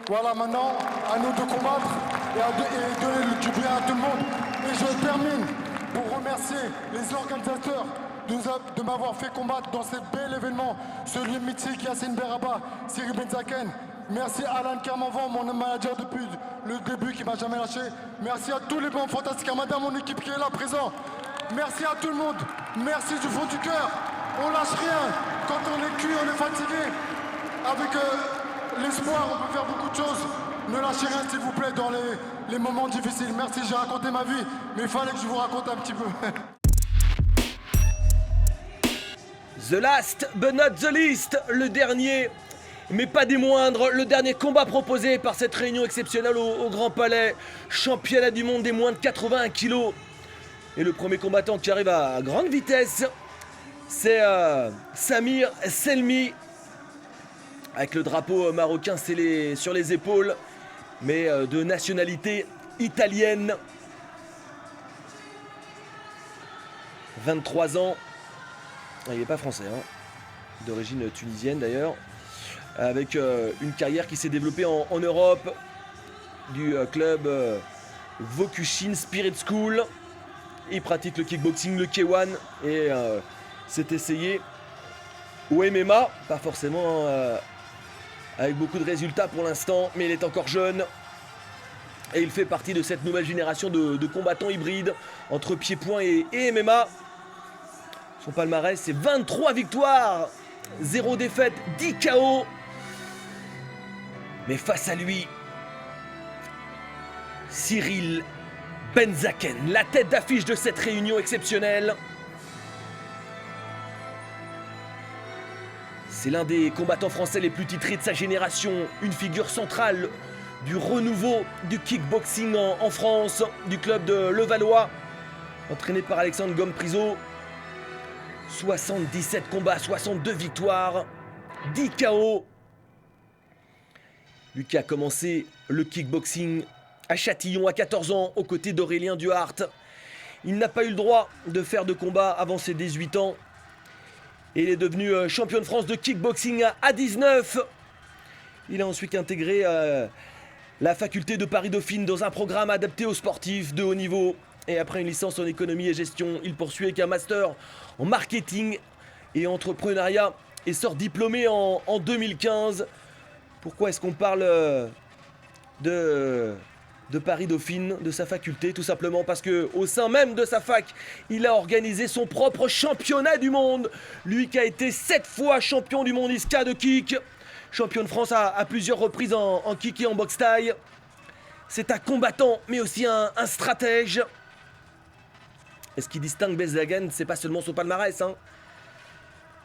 [SPEAKER 4] voilà, maintenant, à nous de combattre et donner du bien à tout le monde. Et je termine pour remercier les organisateurs de m'avoir fait combattre dans ce bel événement, ce lieu mythique, Yassine Beraba, Cyril Benzaken. Merci à Alan Kermanvan, mon manager depuis le début qui m'a jamais lâché. Merci à tous les bons Fantastic Hamza, mon équipe qui est là présent. Merci à tout le monde. Merci du fond du cœur. On lâche rien. Quand on est cuit, on est fatigué. Avec l'espoir, on peut faire beaucoup de choses. Ne lâchez rien, s'il vous plaît, dans les moments difficiles. Merci, j'ai raconté ma vie, mais il fallait que je vous raconte un petit peu.
[SPEAKER 1] The last but not the least, le dernier, mais pas des moindres, le dernier combat proposé par cette réunion exceptionnelle au Grand Palais, championnat du monde des moins de 81 kilos. Et le premier combattant qui arrive à grande vitesse, c'est Samir Selmi, avec le drapeau marocain scellé sur les épaules, mais de nationalité italienne. 23 ans. Il n'est pas français, hein. D'origine tunisienne d'ailleurs, avec une carrière qui s'est développée en Europe, du club Vokushin Spirit School. Il pratique le kickboxing, le K1 et s'est essayé au MMA, pas forcément avec beaucoup de résultats pour l'instant, mais il est encore jeune. Et il fait partie de cette nouvelle génération de combattants hybrides entre pied-point et MMA. Son palmarès, c'est 23 victoires, 0 défaite, 10 KO. Mais face à lui, Cyril Benzaken, la tête d'affiche de cette réunion exceptionnelle. C'est l'un des combattants français les plus titrés de sa génération, une figure centrale du renouveau du kickboxing en France, du club de Levallois, entraîné par Alexandre Gomme-Priso. 77 combats, 62 victoires, 10 KO. Lucas a commencé le kickboxing à Châtillon à 14 ans, aux côtés d'Aurélien Duhart. Il n'a pas eu le droit de faire de combat avant ses 18 ans. Et il est devenu champion de France de kickboxing à 19. Il a ensuite intégré la faculté de Paris-Dauphine dans un programme adapté aux sportifs de haut niveau. Et après une licence en économie et gestion, il poursuit avec un master en marketing et entrepreneuriat et sort diplômé en 2015. Pourquoi est-ce qu'on parle de Paris-Dauphine, de sa faculté? Tout simplement parce que au sein même de sa fac, il a organisé son propre championnat du monde. Lui qui a été 7 fois champion du monde ISCA de kick, champion de France à plusieurs reprises en kick et en boxe taille. C'est un combattant, mais aussi un stratège. Et ce qui distingue Bezzagan, c'est pas seulement son palmarès, hein.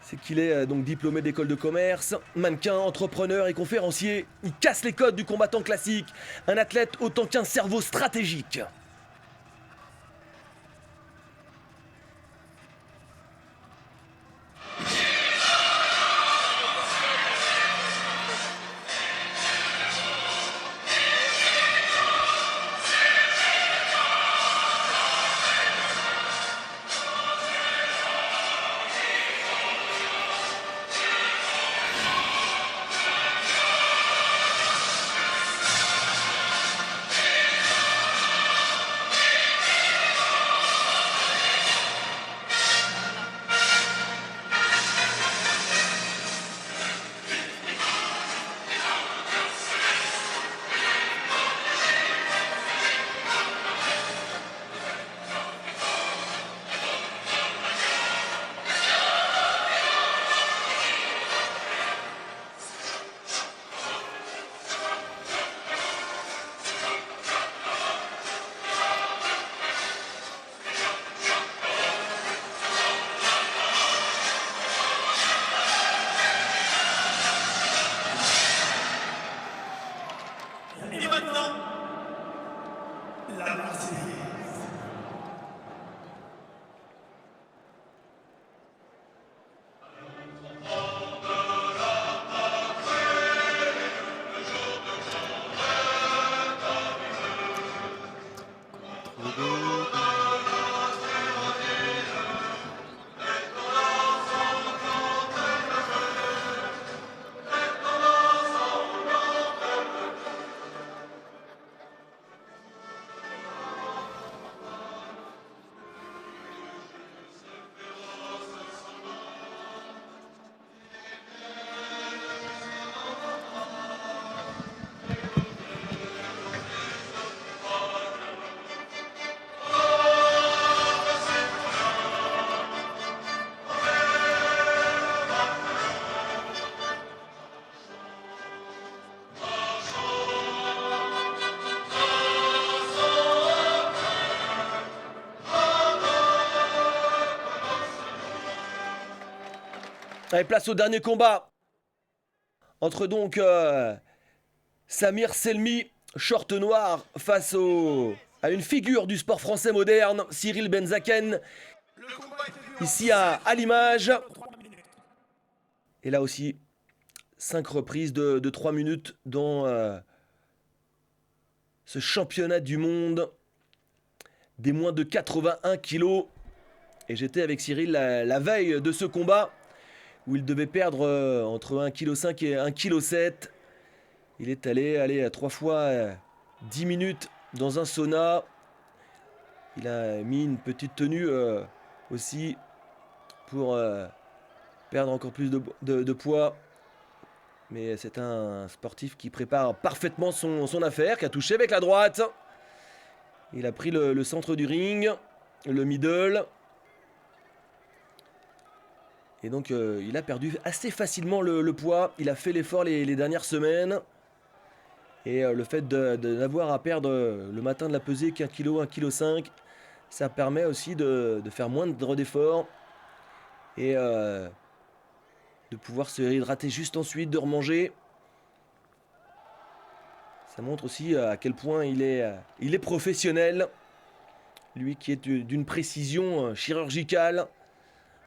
[SPEAKER 1] C'est qu'il est donc diplômé d'école de commerce, mannequin, entrepreneur et conférencier. Il casse les codes du combattant classique, un athlète autant qu'un cerveau stratégique.
[SPEAKER 3] Et maintenant, la Marseillaise.
[SPEAKER 1] Allez, place au dernier combat. Entre donc Samir Selmi, short noir, face à une figure du sport français moderne, Cyril Benzaken, ici à l'image. Et là aussi, 5 reprises de 3 minutes dans ce championnat du monde des moins de 81 kilos. Et j'étais avec Cyril la veille de ce combat, où il devait perdre entre 1,5 kg et 1,7 kg. Il est allé à 3 fois 10 minutes dans un sauna. Il a mis une petite tenue aussi pour perdre encore plus de poids. Mais c'est un sportif qui prépare parfaitement son affaire, qui a touché avec la droite. Il a pris le centre du ring, le middle. Et donc il a perdu assez facilement le poids. Il a fait l'effort les dernières semaines. Et le fait de n'avoir à perdre le matin de la pesée qu'1 kg, 1,5 kg, ça permet aussi de faire moindre d'efforts. Et de de pouvoir se réhydrater juste ensuite, de remanger. Ça montre aussi à quel point il est professionnel. Lui qui est d'une précision chirurgicale,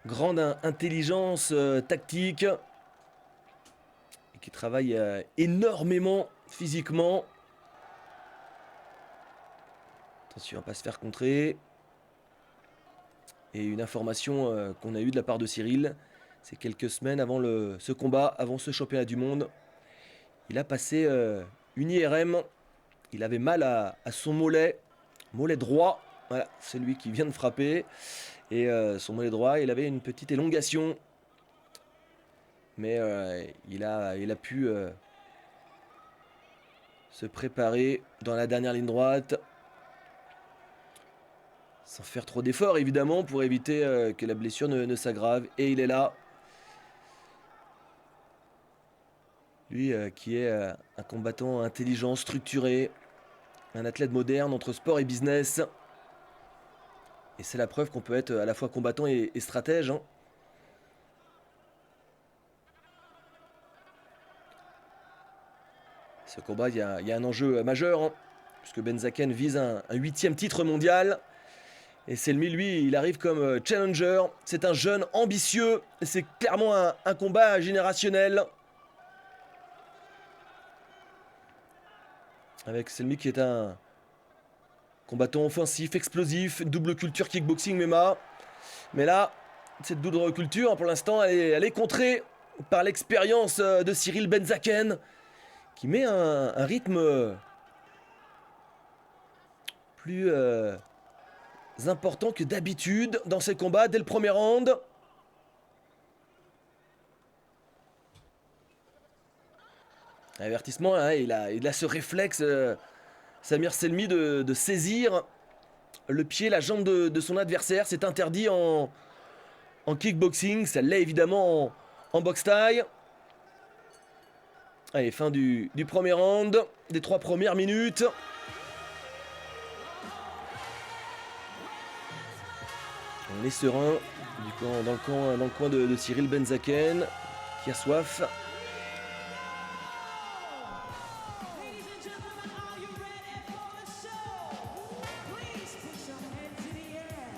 [SPEAKER 1] grande intelligence tactique, et qui travaille énormément physiquement. Attention à ne pas se faire contrer. Et une information qu'on a eue de la part de Cyril, c'est quelques semaines avant ce combat, avant ce championnat du monde. Il a passé une IRM. Il avait mal à son mollet droit. Voilà, c'est lui qui vient de frapper. Et son mollet droit, il avait une petite élongation. Mais il a pu se préparer dans la dernière ligne droite. Sans faire trop d'efforts, évidemment, pour éviter que la blessure ne s'aggrave. Et il est là. Lui qui est un combattant intelligent, structuré. Un athlète moderne entre sport et business. Et c'est la preuve qu'on peut être à la fois combattant et stratège. Hein. Ce combat, il y a un enjeu majeur. Hein, puisque Benzaken vise un 8e titre mondial. Et Selmy, lui, il arrive comme challenger. C'est un jeune ambitieux. C'est clairement un combat générationnel. Avec Selmy qui est un combattant offensif, explosif, double culture kickboxing MMA. Mais là, cette double culture, pour l'instant, elle est contrée par l'expérience de Cyril Benzaken, qui met un rythme plus important que d'habitude dans ses combats dès le premier round. Avertissement, hein, il a ce réflexe, Samir Selmy, de saisir le pied, la jambe de son adversaire. C'est interdit en kickboxing, ça l'est évidemment en boxe thaï. Allez, fin du premier round, des 3 premières minutes. On est serein dans le coin de Cyril Benzaken, qui a soif.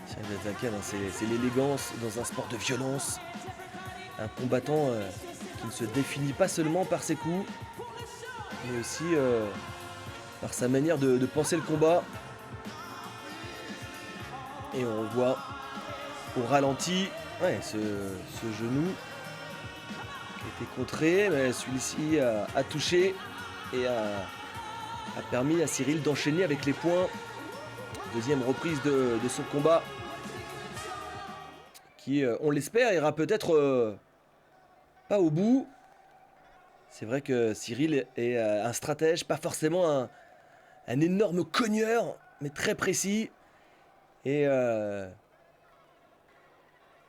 [SPEAKER 1] Cyril Benzaken, c'est l'élégance dans un sport de violence. Un combattant qui ne se définit pas seulement par ses coups, mais aussi par sa manière de penser le combat. Et on voit au ralenti, ouais, ce genou qui a été contré, mais celui-ci a touché et a permis à Cyril d'enchaîner avec les points. Deuxième reprise de son combat qui, on l'espère, ira peut-être pas au bout. C'est vrai que Cyril est un stratège, pas forcément un énorme cogneur, mais très précis. Et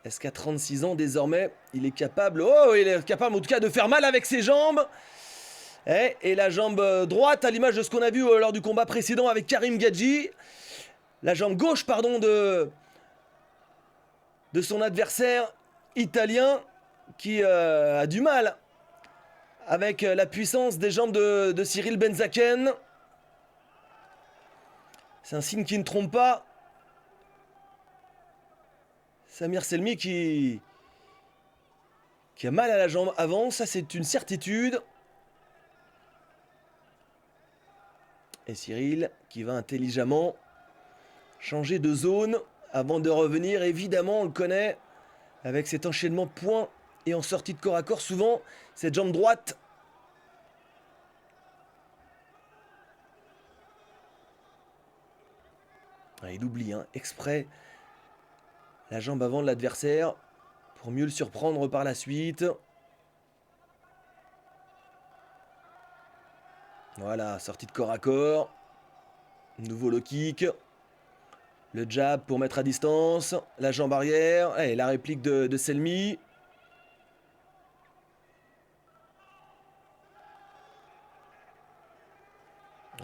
[SPEAKER 1] est-ce qu'à 36 ans désormais, il est capable en tout cas de faire mal avec ses jambes. Et la jambe droite, à l'image de ce qu'on a vu lors du combat précédent avec Karim Gadji. La jambe gauche, pardon, de son adversaire italien qui a du mal avec la puissance des jambes de Cyril Benzaken. C'est un signe qui ne trompe pas. Samir Selmy qui a mal à la jambe avant, ça c'est une certitude. Et Cyril qui va intelligemment changer de zone avant de revenir. Évidemment, on le connaît, avec cet enchaînement point et en sortie de corps à corps, souvent cette jambe droite. Ah, il oublie, hein, exprès la jambe avant de l'adversaire pour mieux le surprendre par la suite. Voilà, sortie de corps à corps. Nouveau low kick. Le jab pour mettre à distance. La jambe arrière. Et la réplique de Selmy.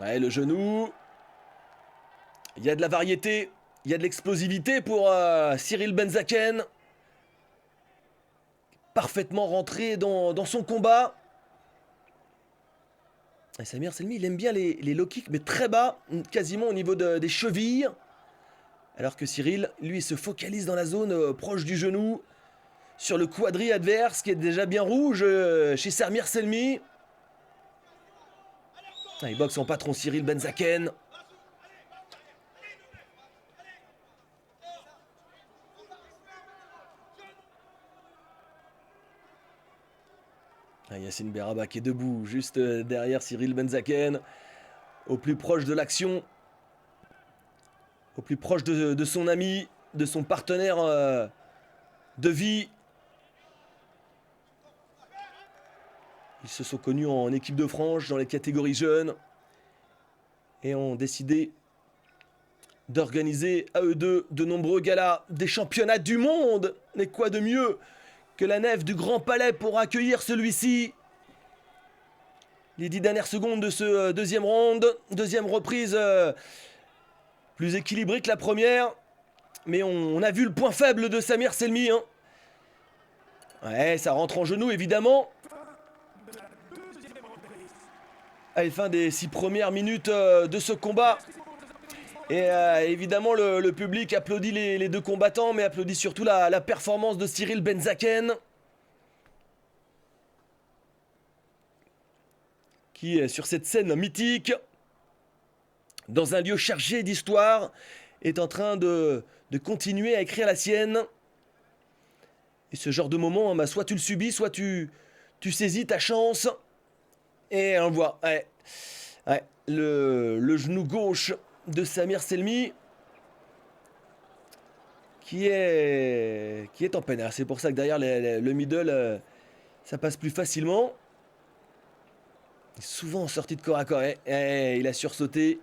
[SPEAKER 1] Ouais, le genou. Il y a de la variété. Il y a de l'explosivité pour Cyril Benzaken. parfaitement rentré dans son combat. Et Samir Selmi, il aime bien les low kicks, mais très bas, quasiment au niveau des chevilles. Alors que Cyril, lui, se focalise dans la zone proche du genou, sur le quadri adverse, qui est déjà bien rouge chez Samir Selmi. Ah, il boxe son patron Cyril Benzaken. Ah, Yacine Berraba qui est debout, juste derrière Cyril Benzaken, au plus proche de l'action, au plus proche de son ami, de son partenaire de vie. Ils se sont connus en équipe de France dans les catégories jeunes et ont décidé d'organiser à eux deux de nombreux galas des championnats du monde. Mais quoi de mieux que la nef du Grand Palais pour accueillir celui-ci? Les 10 dernières secondes de ce deuxième round, deuxième reprise plus équilibrée que la première. Mais on a vu le point faible de Samir Selmi. Hein. Ouais, ça rentre en genou évidemment. Allez, fin des 6 premières minutes de ce combat. Et évidemment, le public applaudit les deux combattants, mais applaudit surtout la performance de Cyril Benzaken. Qui, sur cette scène mythique, dans un lieu chargé d'histoire, est en train de continuer à écrire la sienne. Et ce genre de moment, bah, soit tu le subis, soit tu saisis ta chance. Et on le voit, le genou gauche de Samir Selmi qui est en peine. C'est pour ça que derrière le middle, ça passe plus facilement. Il est souvent en sortie de corps à corps. Il a sursauté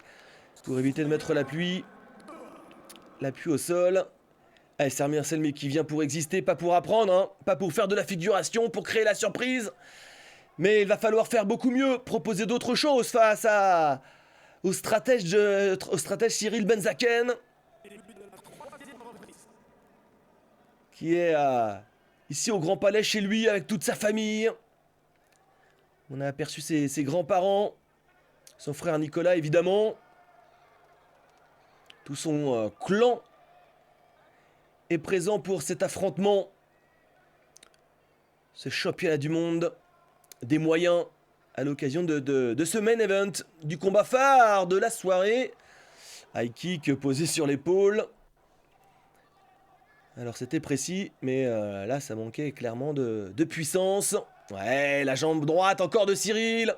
[SPEAKER 1] pour éviter de mettre l'appui au sol. Samir Selmi qui vient pour exister, pas pour apprendre, hein, pas pour faire de la figuration, pour créer la surprise. Mais il va falloir faire beaucoup mieux, proposer d'autres choses face au stratège Cyril Benzaken, qui est ici au Grand Palais chez lui avec toute sa famille. On a aperçu ses grands-parents, son frère Nicolas évidemment, tout son clan est présent pour cet affrontement, ce championnat du monde des moyens à l'occasion de ce main event, du combat phare de la soirée. High kick posé sur l'épaule. Alors c'était précis, mais là ça manquait clairement de puissance. Ouais, la jambe droite encore de Cyril.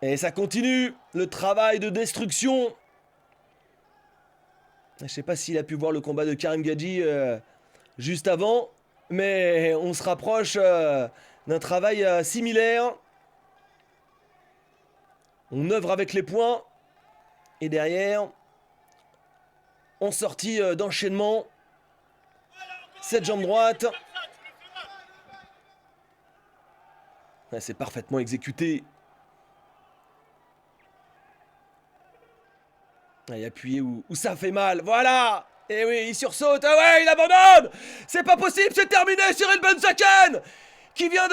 [SPEAKER 1] Et ça continue, le travail de destruction. Je sais pas s'il a pu voir le combat de Karim Gadji juste avant. Mais on se rapproche d'un travail similaire. On œuvre avec les poings. Et derrière, en sortie d'enchaînement, cette jambe droite. C'est parfaitement exécuté. Et appuyé où ça fait mal. Voilà! Et oui, il sursaute. Ah ouais, il abandonne. C'est pas possible, c'est terminé. Cyril Benzaken qui vient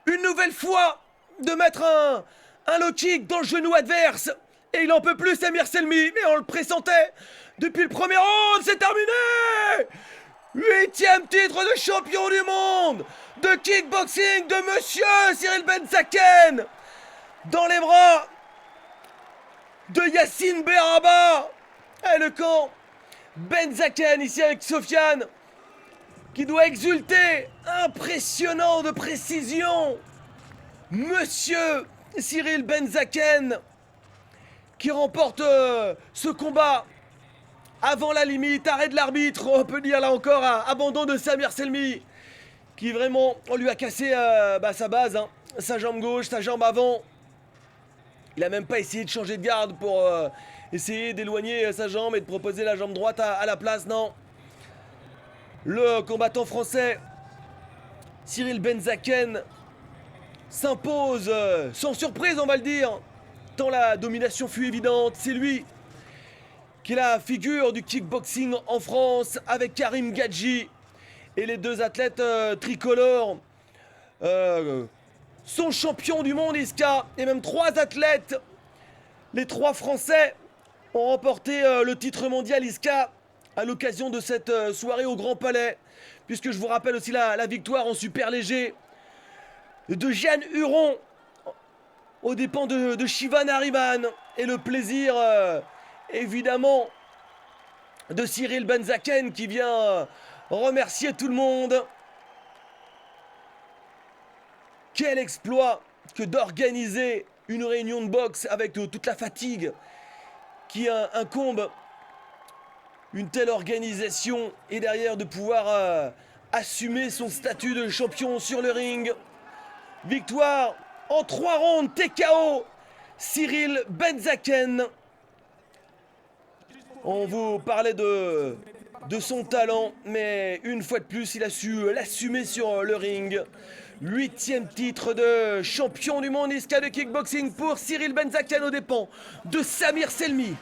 [SPEAKER 1] une nouvelle fois de mettre un low kick dans le genou adverse. Et il en peut plus, Samir Selmi. Mais on le pressentait depuis le premier round. C'est terminé. 8e titre de champion du monde de kickboxing de monsieur Cyril Benzaken dans les bras de Yacine Berraba. Et le camp Benzaken ici avec Sofiane qui doit exulter. Impressionnant de précision. Monsieur Cyril Benzaken qui remporte ce combat avant la limite. Arrêt de l'arbitre. On peut dire là encore abandon de Samir Selmi qui vraiment, on lui a cassé sa base, hein, sa jambe gauche, sa jambe avant. Il a même pas essayé de changer de garde pour essayer d'éloigner sa jambe et de proposer la jambe droite à la place, non. Le combattant français Cyril Benzaken s'impose sans surprise, on va le dire, tant la domination fut évidente. C'est lui qui a remporté ce combat. 8e titre de champion du monde de kickboxing de monsieur Cyril Benzaken dans les bras de Yacine Berraba. Et le camp Benzaken ici avec Sofiane qui doit exulter. Impressionnant de précision. Monsieur Cyril Benzaken qui remporte ce combat avant la limite. Arrêt de l'arbitre. On peut dire là encore abandon de Samir Selmi qui vraiment, on lui a cassé sa base, hein, sa jambe gauche, sa jambe avant. Il a même pas essayé de changer de garde pour essayer d'éloigner sa jambe et de proposer la jambe droite à la place, non. Le combattant français Cyril Benzaken s'impose sans surprise, on va le dire, tant la domination fut évidente. C'est lui qui est la figure du kickboxing en France avec Karim Gadji. Et les deux athlètes tricolores sont champions du monde, Iska. Et même 3 athlètes, les 3 Français, ont remporté le titre mondial, Iska, à l'occasion de cette soirée au Grand Palais. Puisque je vous rappelle aussi la victoire en super léger de Jeanne Huron aux dépens de Shiva Nariman. Et le plaisir, évidemment, de Cyril Benzaken qui vient remercier tout le monde. Quel exploit que d'organiser une réunion de boxe avec toute la fatigue qui incombe une telle organisation et derrière de pouvoir assumer son statut de champion sur le ring. Victoire en 3 rounds TKO, Cyril Benzaken. On vous parlait de son talent, mais une fois de plus, il a su l'assumer sur le ring. 8e titre de champion du monde Iska de kickboxing pour Cyril Benzaken aux dépens de Samir Selmi.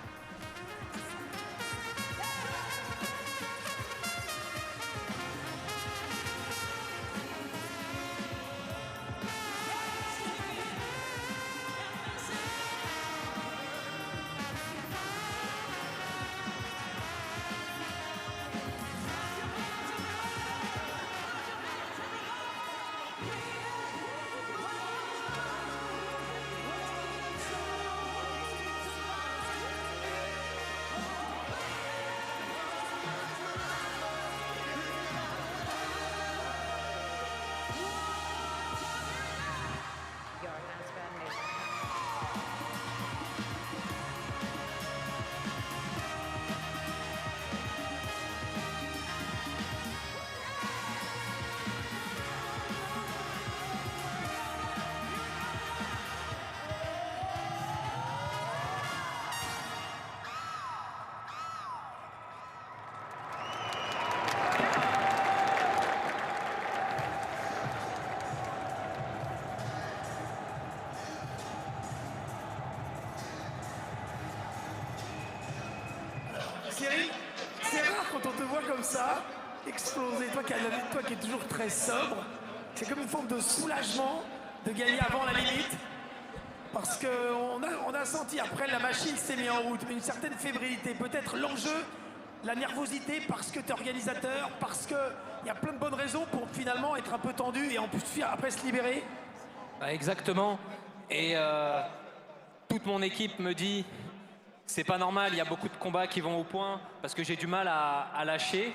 [SPEAKER 5] Cyril, c'est rare quand on te voit comme ça, exploser. Toi qui es toujours très sobre, c'est comme une forme de soulagement de gagner avant la limite. Parce qu'on a senti, après la machine s'est mise en route, mais une certaine fébrilité. Peut-être l'enjeu, la nervosité, parce que tu es organisateur, parce qu'il y a plein de bonnes raisons pour finalement être un peu tendu et en plus après se libérer.
[SPEAKER 6] Bah exactement. Et toute mon équipe me dit c'est pas normal, il y a beaucoup de combats qui vont au point parce que j'ai du mal à lâcher.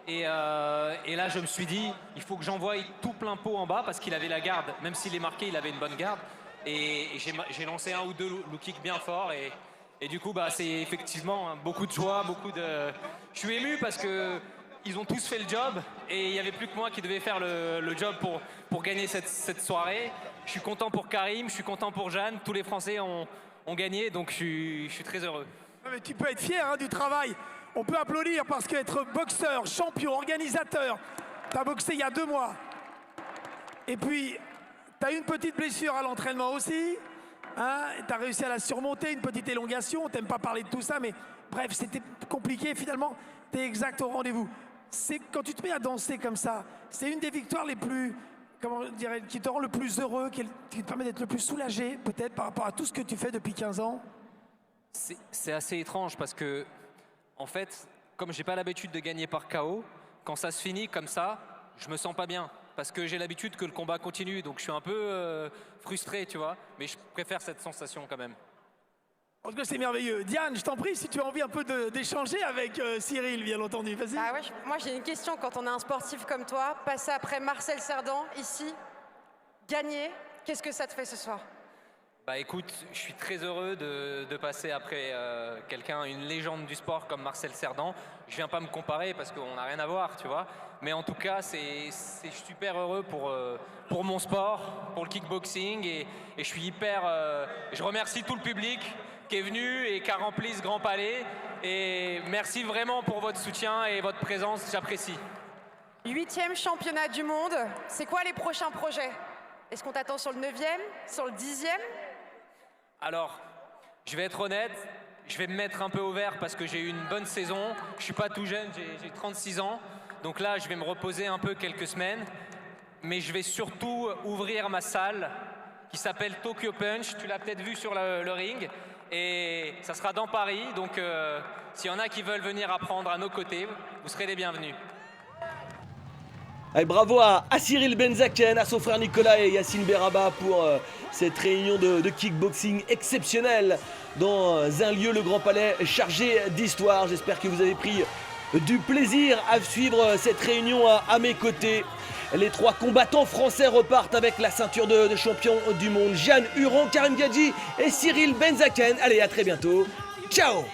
[SPEAKER 6] Et là, je me suis dit, il faut que j'envoie tout plein pot en bas parce qu'il avait la garde. Même s'il est marqué, il avait une bonne garde. Et j'ai lancé 1 ou 2 low kicks bien forts. Et du coup, bah, c'est effectivement beaucoup de joie, beaucoup de... Je suis ému parce que ils ont tous fait le job et il n'y avait plus que moi qui devais faire le job pour gagner cette soirée. Je suis content pour Karim, je suis content pour Jeanne. Tous les Français ont gagné, donc je suis très heureux.
[SPEAKER 5] Mais tu peux être fier hein, du travail. On peut applaudir parce qu'être boxeur, champion, organisateur, tu as boxé il y a 2 mois. Et puis, tu as une petite blessure à l'entraînement aussi. Hein, tu as réussi à la surmonter, une petite élongation. On t'aime pas parler de tout ça, mais bref, c'était compliqué. Finalement, tu es exact au rendez-vous. C'est quand tu te mets à danser comme ça, c'est une des victoires les plus, comment dirais, qui te rend le plus heureux, qui te permet d'être le plus soulagé, peut-être, par rapport à tout ce que tu fais depuis 15 ans.
[SPEAKER 6] C'est assez étrange parce que, en fait, comme j'ai pas l'habitude de gagner par KO, quand ça se finit comme ça, je me sens pas bien. Parce que j'ai l'habitude que le combat continue, donc je suis un peu frustré, tu vois. Mais je préfère cette sensation quand même.
[SPEAKER 5] En tout cas, c'est merveilleux. Diane, je t'en prie, si tu as envie un peu d'échanger avec Cyril, bien entendu. Vas-y.
[SPEAKER 7] Ah ouais, moi j'ai une question. Quand on a un sportif comme toi, passer après Marcel Cerdan, ici, gagner, qu'est-ce que ça te fait ce soir ?
[SPEAKER 6] Bah écoute, je suis très heureux de passer après quelqu'un, une légende du sport comme Marcel Cerdan. Je viens pas me comparer parce qu'on n'a rien à voir, tu vois. Mais en tout cas, c'est super heureux pour mon sport, pour le kickboxing. Et je suis hyper... je remercie tout le public qui est venu et qui a rempli ce Grand Palais. Et merci vraiment pour votre soutien et votre présence, j'apprécie.
[SPEAKER 7] 8e championnat du monde, c'est quoi les prochains projets ? Est-ce qu'on t'attend sur le 9e, sur le 10e ?
[SPEAKER 6] Alors, je vais être honnête, je vais me mettre un peu au vert parce que j'ai eu une bonne saison. Je suis pas tout jeune, j'ai 36 ans. Donc là, je vais me reposer un peu quelques semaines. Mais je vais surtout ouvrir ma salle qui s'appelle Tokyo Punch. Tu l'as peut-être vu sur le ring. Et ça sera dans Paris. Donc s'il y en a qui veulent venir apprendre à nos côtés, vous serez les bienvenus.
[SPEAKER 1] Allez, bravo à Cyril Benzaken, à son frère Nicolas et Yacine Beraba pour cette réunion de kickboxing exceptionnelle dans un lieu, le Grand Palais, chargé d'histoire. J'espère que vous avez pris du plaisir à suivre cette réunion à mes côtés. Les 3 combattants français repartent avec la ceinture de champion du monde. Jeanne Huron, Karim Gadji et Cyril Benzaken. Allez, à très bientôt. Ciao!